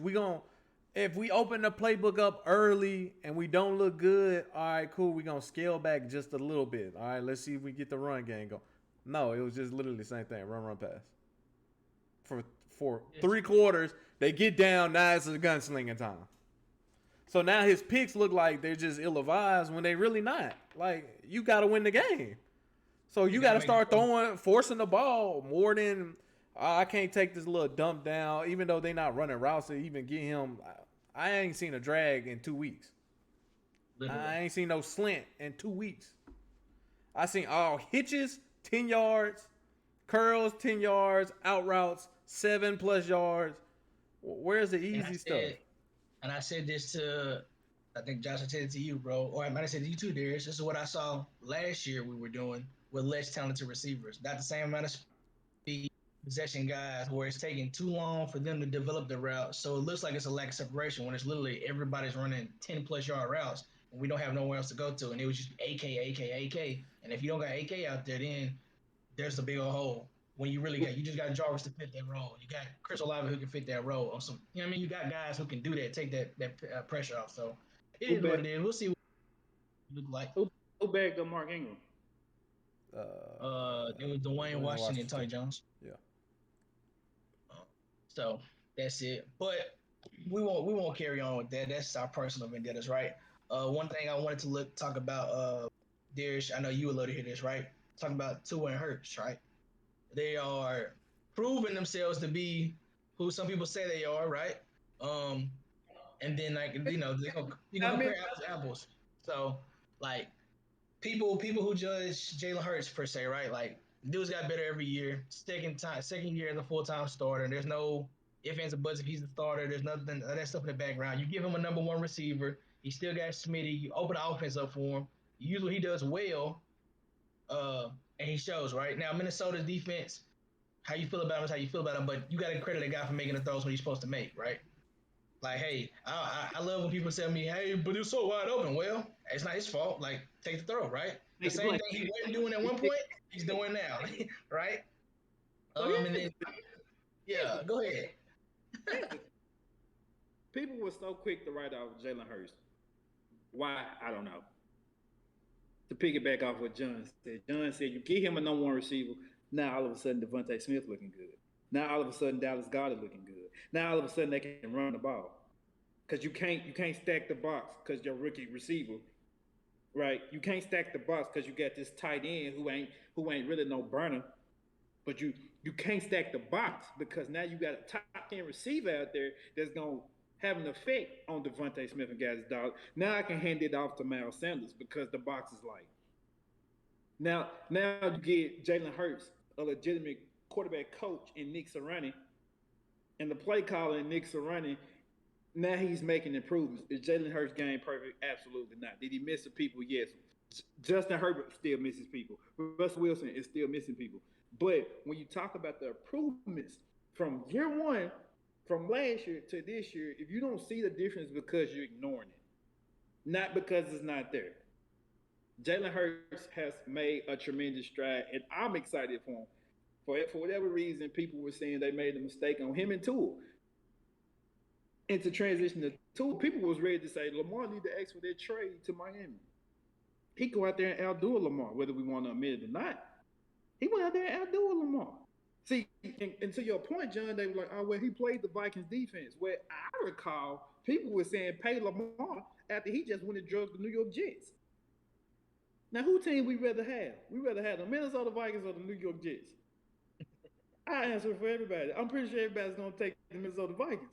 [SPEAKER 3] If we open the playbook up early and we don't look good, all right, cool. We gonna scale back just a little bit. All right, let's see if we get the run game going. No, it was just literally the same thing. Run, pass. For 3 quarters, they get down. Now it's a gunslinging time. So now his picks look like they're just ill-advised when they really not. Like, you got to win the game. So you got to start forcing the ball more than, I can't take this little dump down, even though they not running routes to even get him. I ain't seen a drag in 2 weeks. Literally. I ain't seen no slant in 2 weeks. I seen all hitches, 10 yards, curls, 10 yards, out routes, 7+ yards. Where's the easy stuff?
[SPEAKER 1] And I said this to, I think Josh, I said it to you, bro. Or I might have said to you too, Darius. This is what I saw last year we were doing with less talented receivers. Not the same amount of speed, possession guys, where it's taking too long for them to develop the route. So it looks like it's a lack of separation when it's literally everybody's running 10+ yard routes and we don't have nowhere else to go to. And it was just AK. And if you don't got AK out there, then there's a big old hole. When you just got Jarvis to fit that role. You got Chris Olave who can fit that role. On some, you know what I mean? You got guys who can do that, take that pressure off. So it is what it is. We'll see what it look like.
[SPEAKER 2] Who bagged up Mark Ingram?
[SPEAKER 1] It was Dwayne Washington and Tony Jones.
[SPEAKER 3] Yeah.
[SPEAKER 1] So that's it. But we won't carry on with that. That's our personal vendettas, right? One thing I wanted to talk about, Darius, I know you would love to hear this, right? Talking about Tua and Hurts, right? They are proving themselves to be who some people say they are, right? And then you can compare apples to apples. So like people who judge Jalen Hurts per se, right? Like dude's got better every year. Second year as a full-time starter. There's no ifs, ands, or buts if he's the starter. There's nothing that stuff in the background. You give him a number 1 receiver. He still got Smitty. You open the offense up for him. Usually he does well. And he shows, right? Now, Minnesota's defense, how you feel about him is how you feel about him, but you got to credit a guy for making the throws when he's supposed to make, right? Like, hey, I love when people tell me, hey, but it's so wide open. Well, it's not his fault. Like, take the throw, right? The same thing he wasn't doing at one point, he's doing now, right? And then, yeah, go ahead.
[SPEAKER 2] People were so quick to write off Jalen Hurts. Why? I don't know. To piggyback off what John said, you get him a number 1 receiver. Now all of a sudden Devontae Smith looking good. Now all of a sudden Dallas Goedert looking good. Now all of a sudden they can run the ball. Because you can't stack the box because you're rookie receiver, right? You can't stack the box because you got this tight end who ain't really no burner. But you can't stack the box because now you got a top 10 receiver out there that's gonna have an effect on Devontae Smith and guys' dog. Now I can hand it off to Miles Sanders because the box is light. Now you get Jalen Hurts, a legitimate quarterback coach in Nick Sirianni, and the play caller in Nick Sirianni. Now he's making improvements. Is Jalen Hurts' game perfect? Absolutely not. Did he miss some people? Yes. Justin Herbert still misses people. Russell Wilson is still missing people. But when you talk about the improvements from year 1, from last year to this year, if you don't see the difference because you're ignoring it, not because it's not there. Jalen Hurts has made a tremendous stride, and I'm excited for him. For whatever reason, people were saying they made a mistake on him and Tua. And to transition to Tua, people was ready to say Lamar need to ask for their trade to Miami. he go out there and outdo Lamar, whether we want to admit it or not. He went out there and outdo Lamar. See, and to your point, John, they were like, oh, well, he played the Vikings defense. Where I recall, people were saying pay Lamar after he just went and drug the New York Jets. Now, who team we rather have? We rather have the Minnesota Vikings or the New York Jets? I answer for everybody. I'm pretty sure everybody's gonna take the Minnesota Vikings.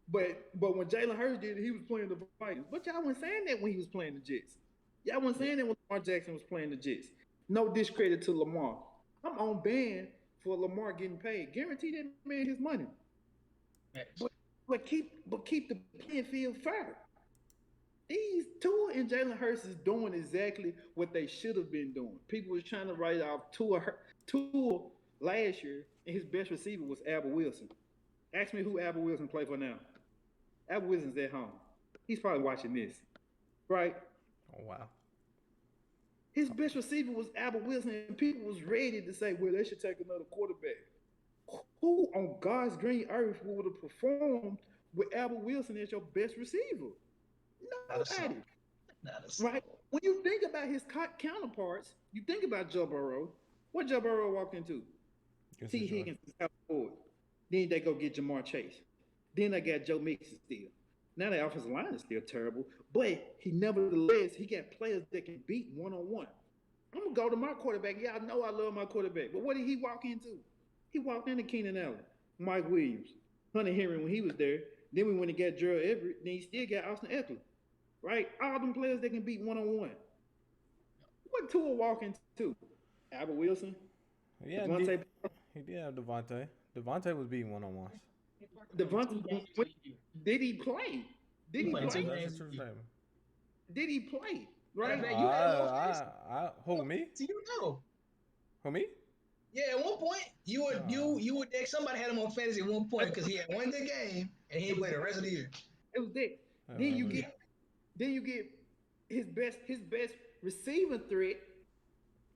[SPEAKER 2] But when Jalen Hurts did it, he was playing the Vikings. But y'all wasn't saying that when he was playing the Jets. Y'all wasn't saying that when Lamar Jackson was playing the Jets. No discredit to Lamar. I'm on band for Lamar getting paid. Guarantee that man his money. But keep the playing field fair. These Tua and Jalen Hurts is doing exactly what they should have been doing. People was trying to write off Tua last year, and his best receiver was Albert Wilson. Ask me who Albert Wilson play for now. Albert Wilson's at home. He's probably watching this, right?
[SPEAKER 3] Oh wow.
[SPEAKER 2] His best receiver was Albert Wilson, and people was ready to say, well, they should take another quarterback. Who on God's green earth would have performed with Albert Wilson as your best receiver? Nobody. Right? When you think about his counterparts, you think about Joe Burrow. What Joe Burrow walked into? T. Higgins is out forward. Then they go get Jamar Chase. Then they got Joe Mixon still. Now the offensive line is still terrible, but he got players that can beat one-on-one. I'm gonna go to my quarterback. Y'all know I love my quarterback, but what did he walk into? He walked into Keenan Allen, Mike Williams, Hunter Henry when he was there. Then we went and got Gerald Everett. Then he still got Austin Eckler, right? All them players that can beat one-on-one. What Tua walk into? Albert Wilson.
[SPEAKER 3] Yeah,
[SPEAKER 2] Devontae.
[SPEAKER 3] he did have Devontae. Devontae was beating one-on-ones.
[SPEAKER 2] Devontae, did he play? Did he play? Did he play? Right?
[SPEAKER 3] Who me?
[SPEAKER 1] So you know.
[SPEAKER 3] Who me?
[SPEAKER 1] Yeah, at one point you would somebody had him on fantasy at one point because he had one good game and he played the rest of the year.
[SPEAKER 2] It was that. Then you get his best receiving threat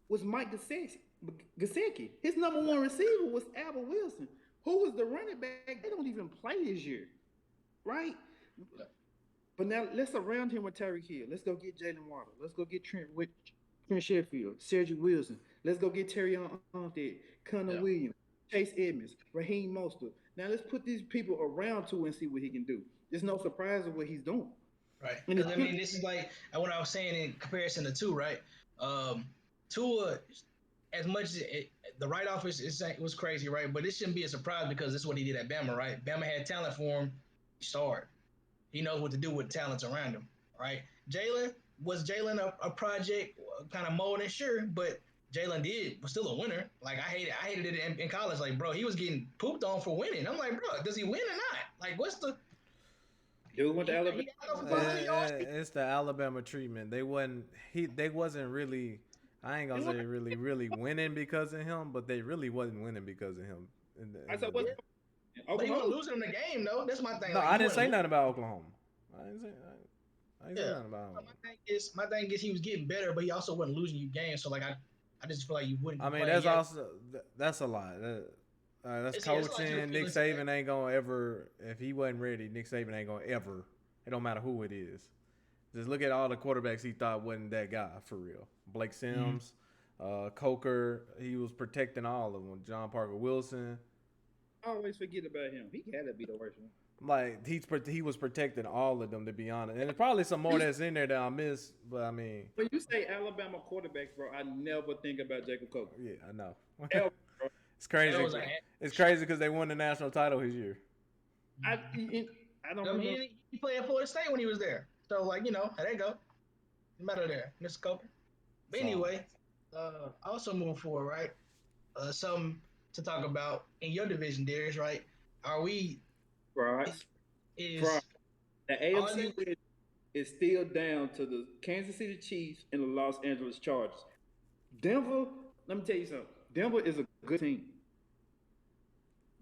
[SPEAKER 2] was Mike Gesicki. His number one receiver was Albert Wilson. Who was the running back? They don't even play this year, right? But now let's surround him with Tyreek Hill. Let's go get Jalen Waddle. Let's go get Trent Sheffield, Sergio Wilson. Let's go get Terry Armstead, Connor Williams, Chase Edmonds, Raheem Mostert. Now let's put these people around Tua and see what he can do. There's no surprise of what he's doing.
[SPEAKER 1] Right. I mean, this is like what I was saying in comparison to Tua, right? Tua, as much as the write-off it was crazy, right? But it shouldn't be a surprise because this is what he did at Bama, right? Bama had talent for him. He started. He knows what to do with talents around him, right? Was Jalen a project kind of molding? Sure, but Jalen was still a winner. Like I hated it in college. Like, bro, he was getting pooped on for winning. I'm like, bro, does he win or not? Like, what's the?
[SPEAKER 2] Dude went to Alabama.
[SPEAKER 3] It's the Alabama treatment. They wasn't really. I ain't gonna say really winning because of him, but they really wasn't winning because of him.
[SPEAKER 1] But he wasn't losing in the game, though. That's my thing.
[SPEAKER 3] No, I didn't say nothing about Oklahoma. I didn't say nothing about him.
[SPEAKER 1] My thing is he was getting better, but he also wasn't losing you games. So like I just feel like you wouldn't.
[SPEAKER 3] I mean, that's a lot. That's coaching. Nick Saban ain't gonna ever. If he wasn't ready, Nick Saban ain't gonna ever. It don't matter who it is. Just look at all the quarterbacks he thought wasn't that guy for real. Blake Sims, Coker. He was protecting all of them. John Parker Wilson.
[SPEAKER 2] I always forget about him. He had to be the worst one.
[SPEAKER 3] Like he was protecting all of them, to be honest. And there's probably some more that's in there that I missed. But I mean,
[SPEAKER 2] when you say Alabama quarterbacks, bro, I never think about Jacob Coker.
[SPEAKER 3] Yeah, I know. It's crazy. It's crazy because they won the national title his year.
[SPEAKER 2] I don't know.
[SPEAKER 1] He played at Florida State when he was there. So like how they go. No matter there, Mr. Coker. But anyway, also moving forward, right? Something to talk about in your division, Darius, right? Are we?
[SPEAKER 2] Right. The AFC is still down to the Kansas City Chiefs and the Los Angeles Chargers. Denver, let me tell you something. Denver is a good team.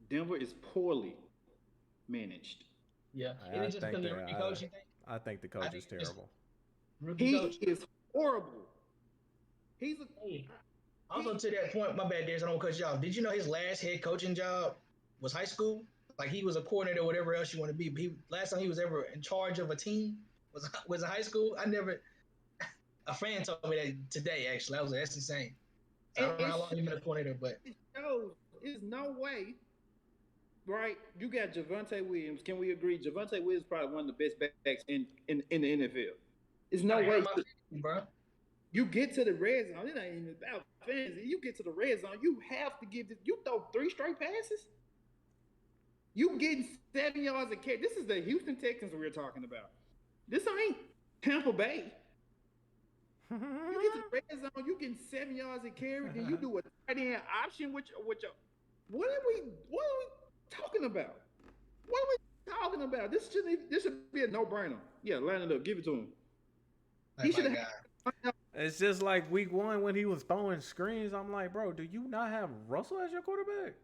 [SPEAKER 2] Denver is poorly managed.
[SPEAKER 1] Yeah.
[SPEAKER 3] I think the coach is terrible.
[SPEAKER 2] He is horrible.
[SPEAKER 1] Also, to that point, my bad, Darius, I don't cut you off. Did you know his last head coaching job was high school? Like he was a coordinator or whatever else you want to be. But last time he was ever in charge of a team was in high school. A friend told me that today. Actually, I was like, that's insane. So I don't know how long you've been a coordinator, but
[SPEAKER 2] it shows there's no way. Right, you got Javonte Williams. Can we agree? Javonte Williams is probably one of the best backs in the NFL. There's no way.
[SPEAKER 1] Bro.
[SPEAKER 2] You get to the red zone. It ain't even about fantasy. You get to the red zone. You have to give this. You throw 3 straight passes. You getting 7 yards a carry. This is the Houston Texans we're talking about. This ain't Tampa Bay. You get to the red zone. You getting 7 yards a carry. Then you do a tight end option with your. What are we talking about? What are we talking about? This should be a no-brainer. Yeah, line it up. Give it to him. He should have.
[SPEAKER 3] It's just like week 1 when he was throwing screens. I'm like, bro, do you not have Russell as your quarterback?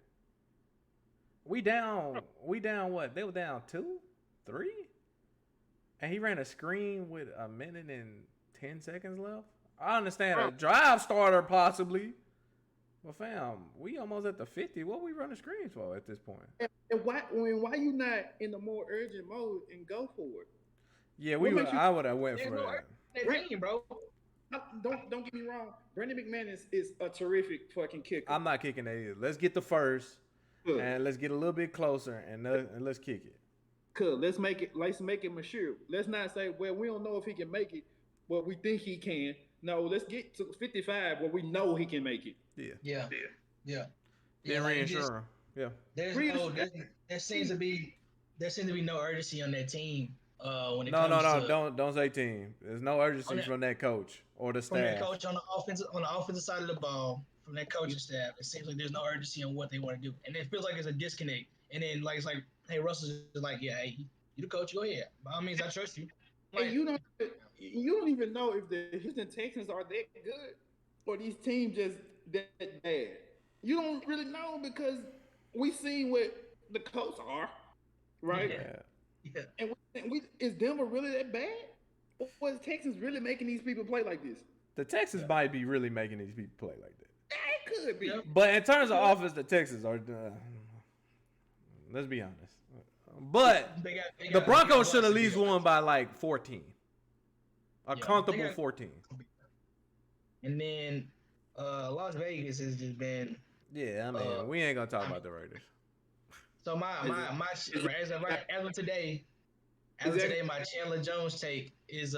[SPEAKER 3] We down what? They were down 2, 3? And he ran a screen with 1 minute and 10 seconds left? I understand a drive starter possibly. But fam, we almost at the 50. What we running screens for at this point?
[SPEAKER 2] And why you not in the more urgent mode and go for it?
[SPEAKER 3] Yeah, I would have went for that.
[SPEAKER 1] Team, bro.
[SPEAKER 2] Don't get me wrong. Brandon McManus is a terrific fucking kicker.
[SPEAKER 3] I'm not kicking that either. Let's get the first, and let's get a little bit closer, and let's kick it.
[SPEAKER 2] Cool. Let's make it mature. Let's not say, well, we don't know if he can make it, but we think he can. No, let's get to 55 where we know he can make it.
[SPEAKER 1] Yeah.
[SPEAKER 3] Reinsurer. Yeah.
[SPEAKER 1] There seems to be no urgency on that team. When it
[SPEAKER 3] comes
[SPEAKER 1] to
[SPEAKER 3] don't say team. There's no urgency from that coach or the staff.
[SPEAKER 1] From that coach on the offensive side of the ball, from that coaching staff, it seems like there's no urgency on what they want to do, and it feels like there's a disconnect. And then it's like, hey, Russell's like, yeah, hey, you the coach, go ahead. By all means, I trust you.
[SPEAKER 2] Like, and you don't even know if the Houston Texans are that good or these teams just that bad. You don't really know because we seen what the Colts are, right?
[SPEAKER 1] Yeah.
[SPEAKER 2] And is Denver really that bad? Or is Texans really making these people play like this?
[SPEAKER 3] The Texans might be really making these people play like that.
[SPEAKER 2] It could be.
[SPEAKER 3] But in terms of offense, the Texans are. Let's be honest. But the Broncos should at least won by like 14. A comfortable 14.
[SPEAKER 1] And then Las Vegas has just been.
[SPEAKER 3] Yeah, I mean, we ain't gonna talk about the Raiders.
[SPEAKER 1] So as of today, my Chandler Jones take is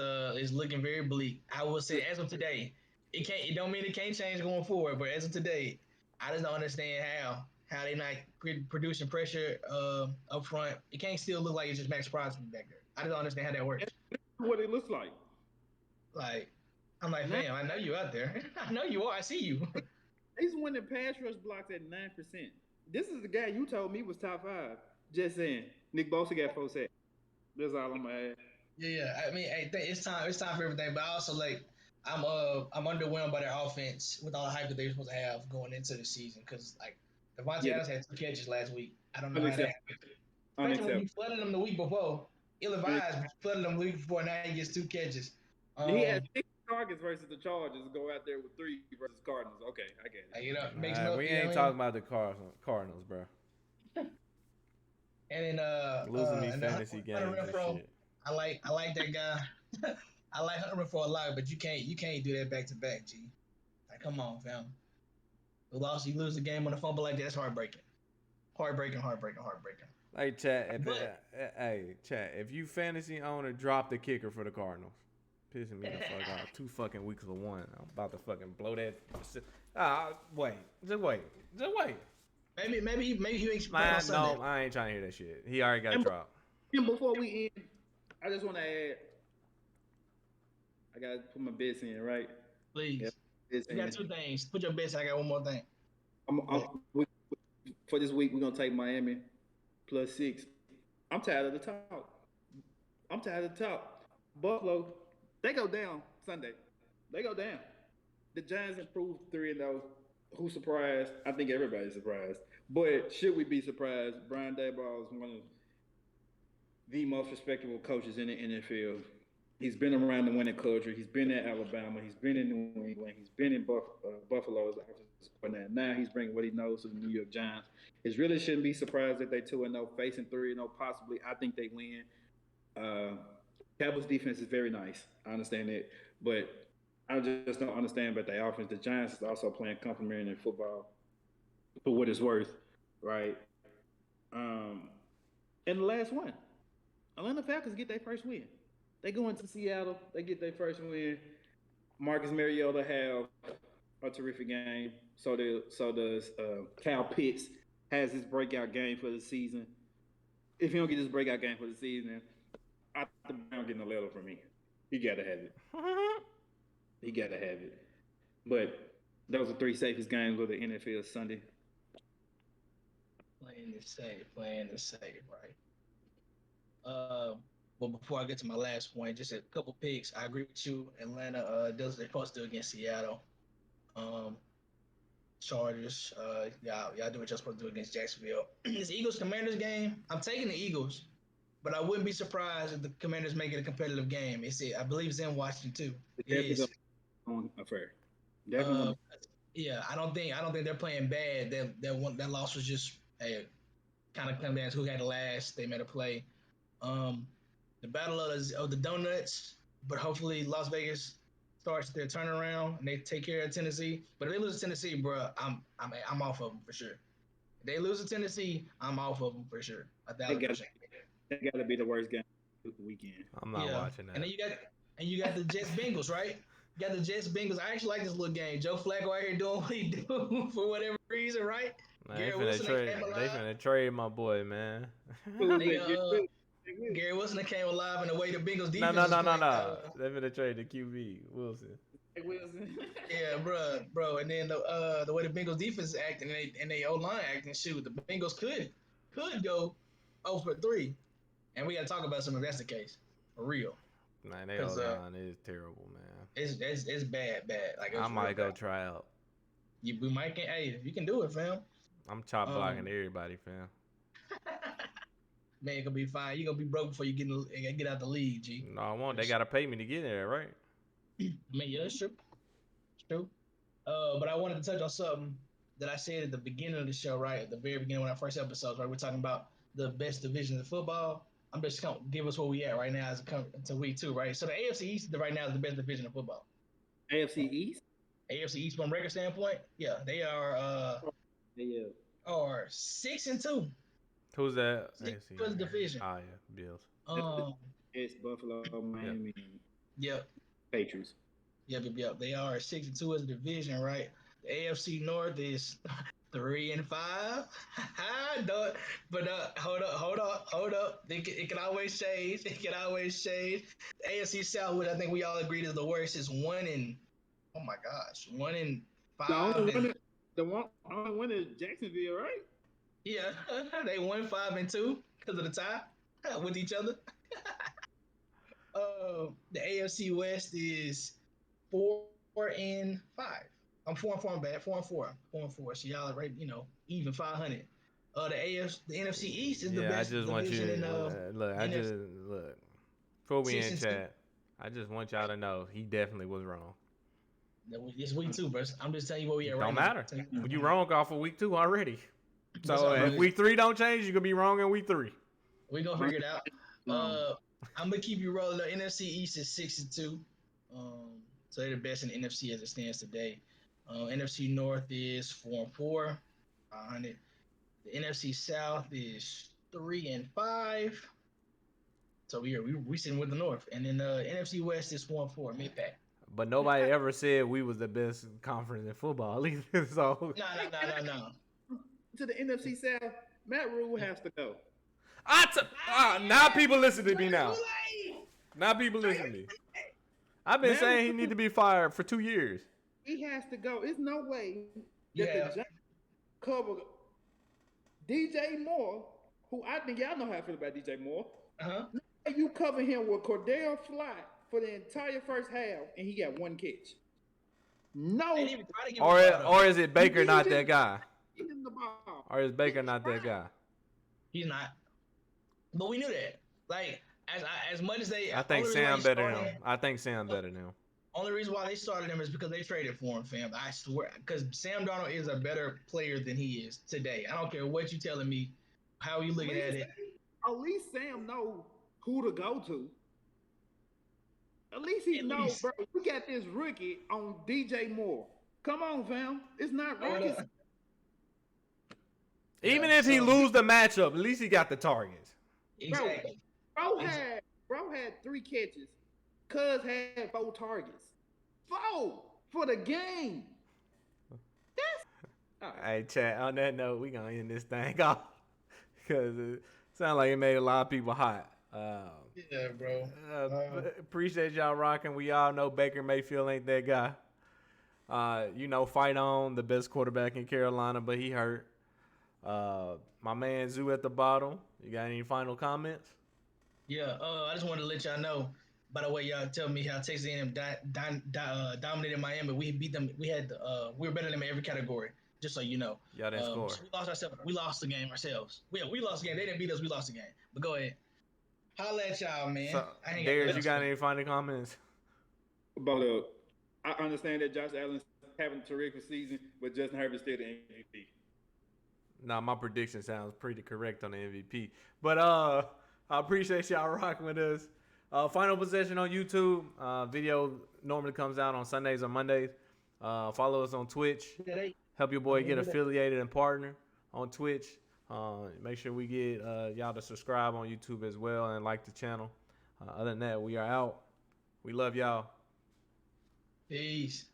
[SPEAKER 1] looking very bleak. I will say as of today, it don't mean it can't change going forward, but as of today, I just don't understand how they not producing pressure up front. It can't still look like it's just Max Crosby back there. I just don't understand how that works.
[SPEAKER 2] What it looks like.
[SPEAKER 1] Like, I'm like, fam, I know you out there. I know you are. I see you.
[SPEAKER 2] He's winning pass rush blocks at 9%. This is the guy you told me was top 5. Just saying. Nick Bosa got 4 sacks. That's all I'm gonna add.
[SPEAKER 1] Yeah. I mean, it's time for everything. But I also I'm underwhelmed by their offense with all the hype that they're supposed to have going into the season. Because like Devontae Adams had 2 catches last week. I don't know how that happened. Especially when you flooded him the week before. Ill-advised, flooded him the week before. Now he gets 2 catches.
[SPEAKER 2] He had 6 targets versus the Chargers. Go out there with 3 versus Cardinals. Okay, I get it.
[SPEAKER 3] We ain't talking about the Cardinals, bro.
[SPEAKER 1] And then
[SPEAKER 3] losing these fantasy games and shit.
[SPEAKER 1] I like that guy. I like Hunter for a lot, but you can't do that back to back, G. Like, come on, fam. You lose the game on a fumble like that. That's heartbreaking. Heartbreaking.
[SPEAKER 3] Hey, Chat. If you fantasy owner, drop the kicker for the Cardinals. Pissing me the fuck off. 2 fucking weeks of 1. I'm about to fucking blow that. Just wait.
[SPEAKER 1] Maybe he makes
[SPEAKER 3] no, I ain't trying to hear that shit. He already got dropped.
[SPEAKER 2] And before we end, I just want to add. I gotta put my bets in, right?
[SPEAKER 1] Please. You got 2 things. Put your bets. I got one more thing.
[SPEAKER 2] For this week, we're gonna take Miami +6. I'm tired of the talk. Buffalo, they go down Sunday. They go down. The Giants improved 3-0. Who's surprised? I think everybody's surprised. But should we be surprised? Brian Daboll is one of the most respectable coaches in the NFL. He's been around the winning culture. He's been in Alabama. He's been in New England. He's been in Buffalo as offensive coordinator. Now he's bringing what he knows to the New York Giants. It really shouldn't be surprised that they 2-0, facing 3-0 possibly. I think they win. Cowboys defense is very nice. I understand that. But I just don't understand about their offense. The Giants is also playing complementary football for what it's worth, right? And the last one, Atlanta Falcons get their first win. They go into Seattle, they get their first win. Marcus Mariota have a terrific game. So does Cal Pitts has his breakout game for the season. If he don't get his breakout game for the season, I think Brown getting a letter from me. He gotta have it. He gotta have it. But those are three safest games of the NFL Sunday.
[SPEAKER 1] Playing this safe, right? But before I get to my last point, just a couple picks. I agree with you. Atlanta does what they're supposed to do against Seattle. Um, Chargers, y'all do what you're supposed to do against Jacksonville. This Eagles Commanders game, I'm taking the Eagles, but I wouldn't be surprised if the Commanders make it a competitive game. I believe it's in Washington too. It is.
[SPEAKER 2] Affair.
[SPEAKER 1] Yeah, I don't think they're playing bad. That loss was just kind of come down to who had the last. They made a play. The battle of the donuts, but hopefully Las Vegas starts their turnaround and they take care of Tennessee. But if they lose to Tennessee, bro, I'm off of them for sure. If they lose to Tennessee, I'm off of them for sure. 1,000%.
[SPEAKER 2] That got to be the worst game of the weekend.
[SPEAKER 3] I'm not watching that.
[SPEAKER 1] And then you got the Jets Bengals, right? You got the Jets Bengals. I actually like this little game. Joe Flacco out here doing what he do for whatever reason, right?
[SPEAKER 3] They finna trade my boy, man.
[SPEAKER 1] Gary Wilson came alive in the way the Bengals defense.
[SPEAKER 3] No. They finna trade the QB Wilson.
[SPEAKER 1] Yeah, bro. And then the way the Bengals defense is acting and they O-line acting, shoot, the Bengals could go 0 for 3. And we got to talk about something if that's the case. For real.
[SPEAKER 3] Man, they O-line is terrible, man.
[SPEAKER 1] It's bad. Like
[SPEAKER 3] I might go try out.
[SPEAKER 1] We might can. Hey, you can do it, fam.
[SPEAKER 3] I'm chop blocking everybody, fam.
[SPEAKER 1] Man, it's gonna be fine. You're gonna be broke before you get out the league, G.
[SPEAKER 3] No, I won't. They gotta pay me to get there, right?
[SPEAKER 1] I mean, yeah, it's true. It's true. But I wanted to touch on something that I said at the beginning of the show, right? At the very beginning, when our first episodes, right? We're talking about the best divisions of football. I'm just gonna give us where we at right now as it comes to week 2, right? So the AFC East right now is the best division of football.
[SPEAKER 2] AFC East?
[SPEAKER 1] AFC East from record standpoint, yeah, they are are 6-2.
[SPEAKER 3] Who's that?
[SPEAKER 1] AFC for the division.
[SPEAKER 3] Oh yeah, Bills.
[SPEAKER 2] It's Buffalo, Miami,
[SPEAKER 1] Yep.
[SPEAKER 2] Patriots.
[SPEAKER 1] Yep. They are 6-2 as a division, right? The AFC North is 3-5. But hold up. It can always change. The AFC South, which I think we all agreed is the worst, is 1-5.
[SPEAKER 2] The only one is Jacksonville, right?
[SPEAKER 1] Yeah, they won 5-2 because of the tie with each other. The AFC West is 4-5. I'm 4-4. I'm bad. 4-4. 4-4. So y'all right, even 500. The NFC East is the best.
[SPEAKER 3] I just want you to look. Before we in chat, I just want y'all to know he definitely was wrong.
[SPEAKER 1] It's week 2, bro. I'm just telling you what we at right now.
[SPEAKER 3] Don't matter. You wrong off of week 2 already. So if week 3 don't change, you could be wrong in week 3.
[SPEAKER 1] We gonna figure it out. I'm gonna keep you rolling. The NFC East is 6-2. So they're the best in the NFC as it stands today. NFC North is 4-4, 500. The NFC South is 3-5. So we sitting with the North, and then the NFC West is 4-4, mid-pack.
[SPEAKER 3] But nobody ever said we was the best conference in football either. So
[SPEAKER 1] No.
[SPEAKER 2] To the NFC South, Matt Rule has to go.
[SPEAKER 3] Now people listen to me now. Now people listen to me. I've been saying he need to be fired for 2 years.
[SPEAKER 2] He has to go. There's no way that the Giants cover DJ Moore, who I think y'all know how I feel about DJ Moore. You cover him with Cordell Fly for the entire first half, and he got 1 catch. No.
[SPEAKER 3] Or is it Baker not that guy?
[SPEAKER 2] Give him the ball.
[SPEAKER 3] Or is Baker not that guy?
[SPEAKER 1] He's not. But we knew that. Like, as much as they...
[SPEAKER 3] I think Sam better than him. Only
[SPEAKER 1] reason why they started him is because they traded for him, fam. I swear. Because Sam Darnold is a better player than he is today. I don't care what you're telling me, how you looking at it.
[SPEAKER 2] At least Sam know who to go to. At least he
[SPEAKER 1] At
[SPEAKER 2] knows,
[SPEAKER 1] least.
[SPEAKER 2] bro. We got this rookie on DJ Moore. Come on, fam. It's not rocket.
[SPEAKER 3] Even if he lose the matchup, at least he got the targets.
[SPEAKER 1] Exactly.
[SPEAKER 2] Bro had 3 catches. Cuz had 4 targets. 4 for the game. That's
[SPEAKER 3] Hey, chat. On that note, we gonna end this thing off because it sounds like it made a lot of people hot.
[SPEAKER 1] Yeah, bro.
[SPEAKER 3] Appreciate y'all rocking. We all know Baker Mayfield ain't that guy. Fight on, the best quarterback in Carolina, but he hurt. My man Zoo at the bottom. You got any final comments?
[SPEAKER 1] Yeah, I just wanted to let y'all know. By the way, y'all tell me how Texas A&M dominated Miami. We beat them. We were better than them in every category. Just so you know.
[SPEAKER 3] Y'all didn't score.
[SPEAKER 1] So we lost ourselves. We lost the game ourselves. We lost the game. They didn't beat us. We lost the game. But go ahead. Holla at y'all, man.
[SPEAKER 3] So, Darius, you got any final comments?
[SPEAKER 2] about I understand that Josh Allen's having a terrific season, but Justin Herbert's still the MVP.
[SPEAKER 3] Nah, my prediction sounds pretty correct on the MVP. But I appreciate y'all rocking with us. Final possession on YouTube. Video normally comes out on Sundays or Mondays. Follow us on Twitch. Help your boy get affiliated and partner on Twitch. Make sure we get y'all to subscribe on YouTube as well and like the channel. Other than that, we are out. We love y'all.
[SPEAKER 1] Peace.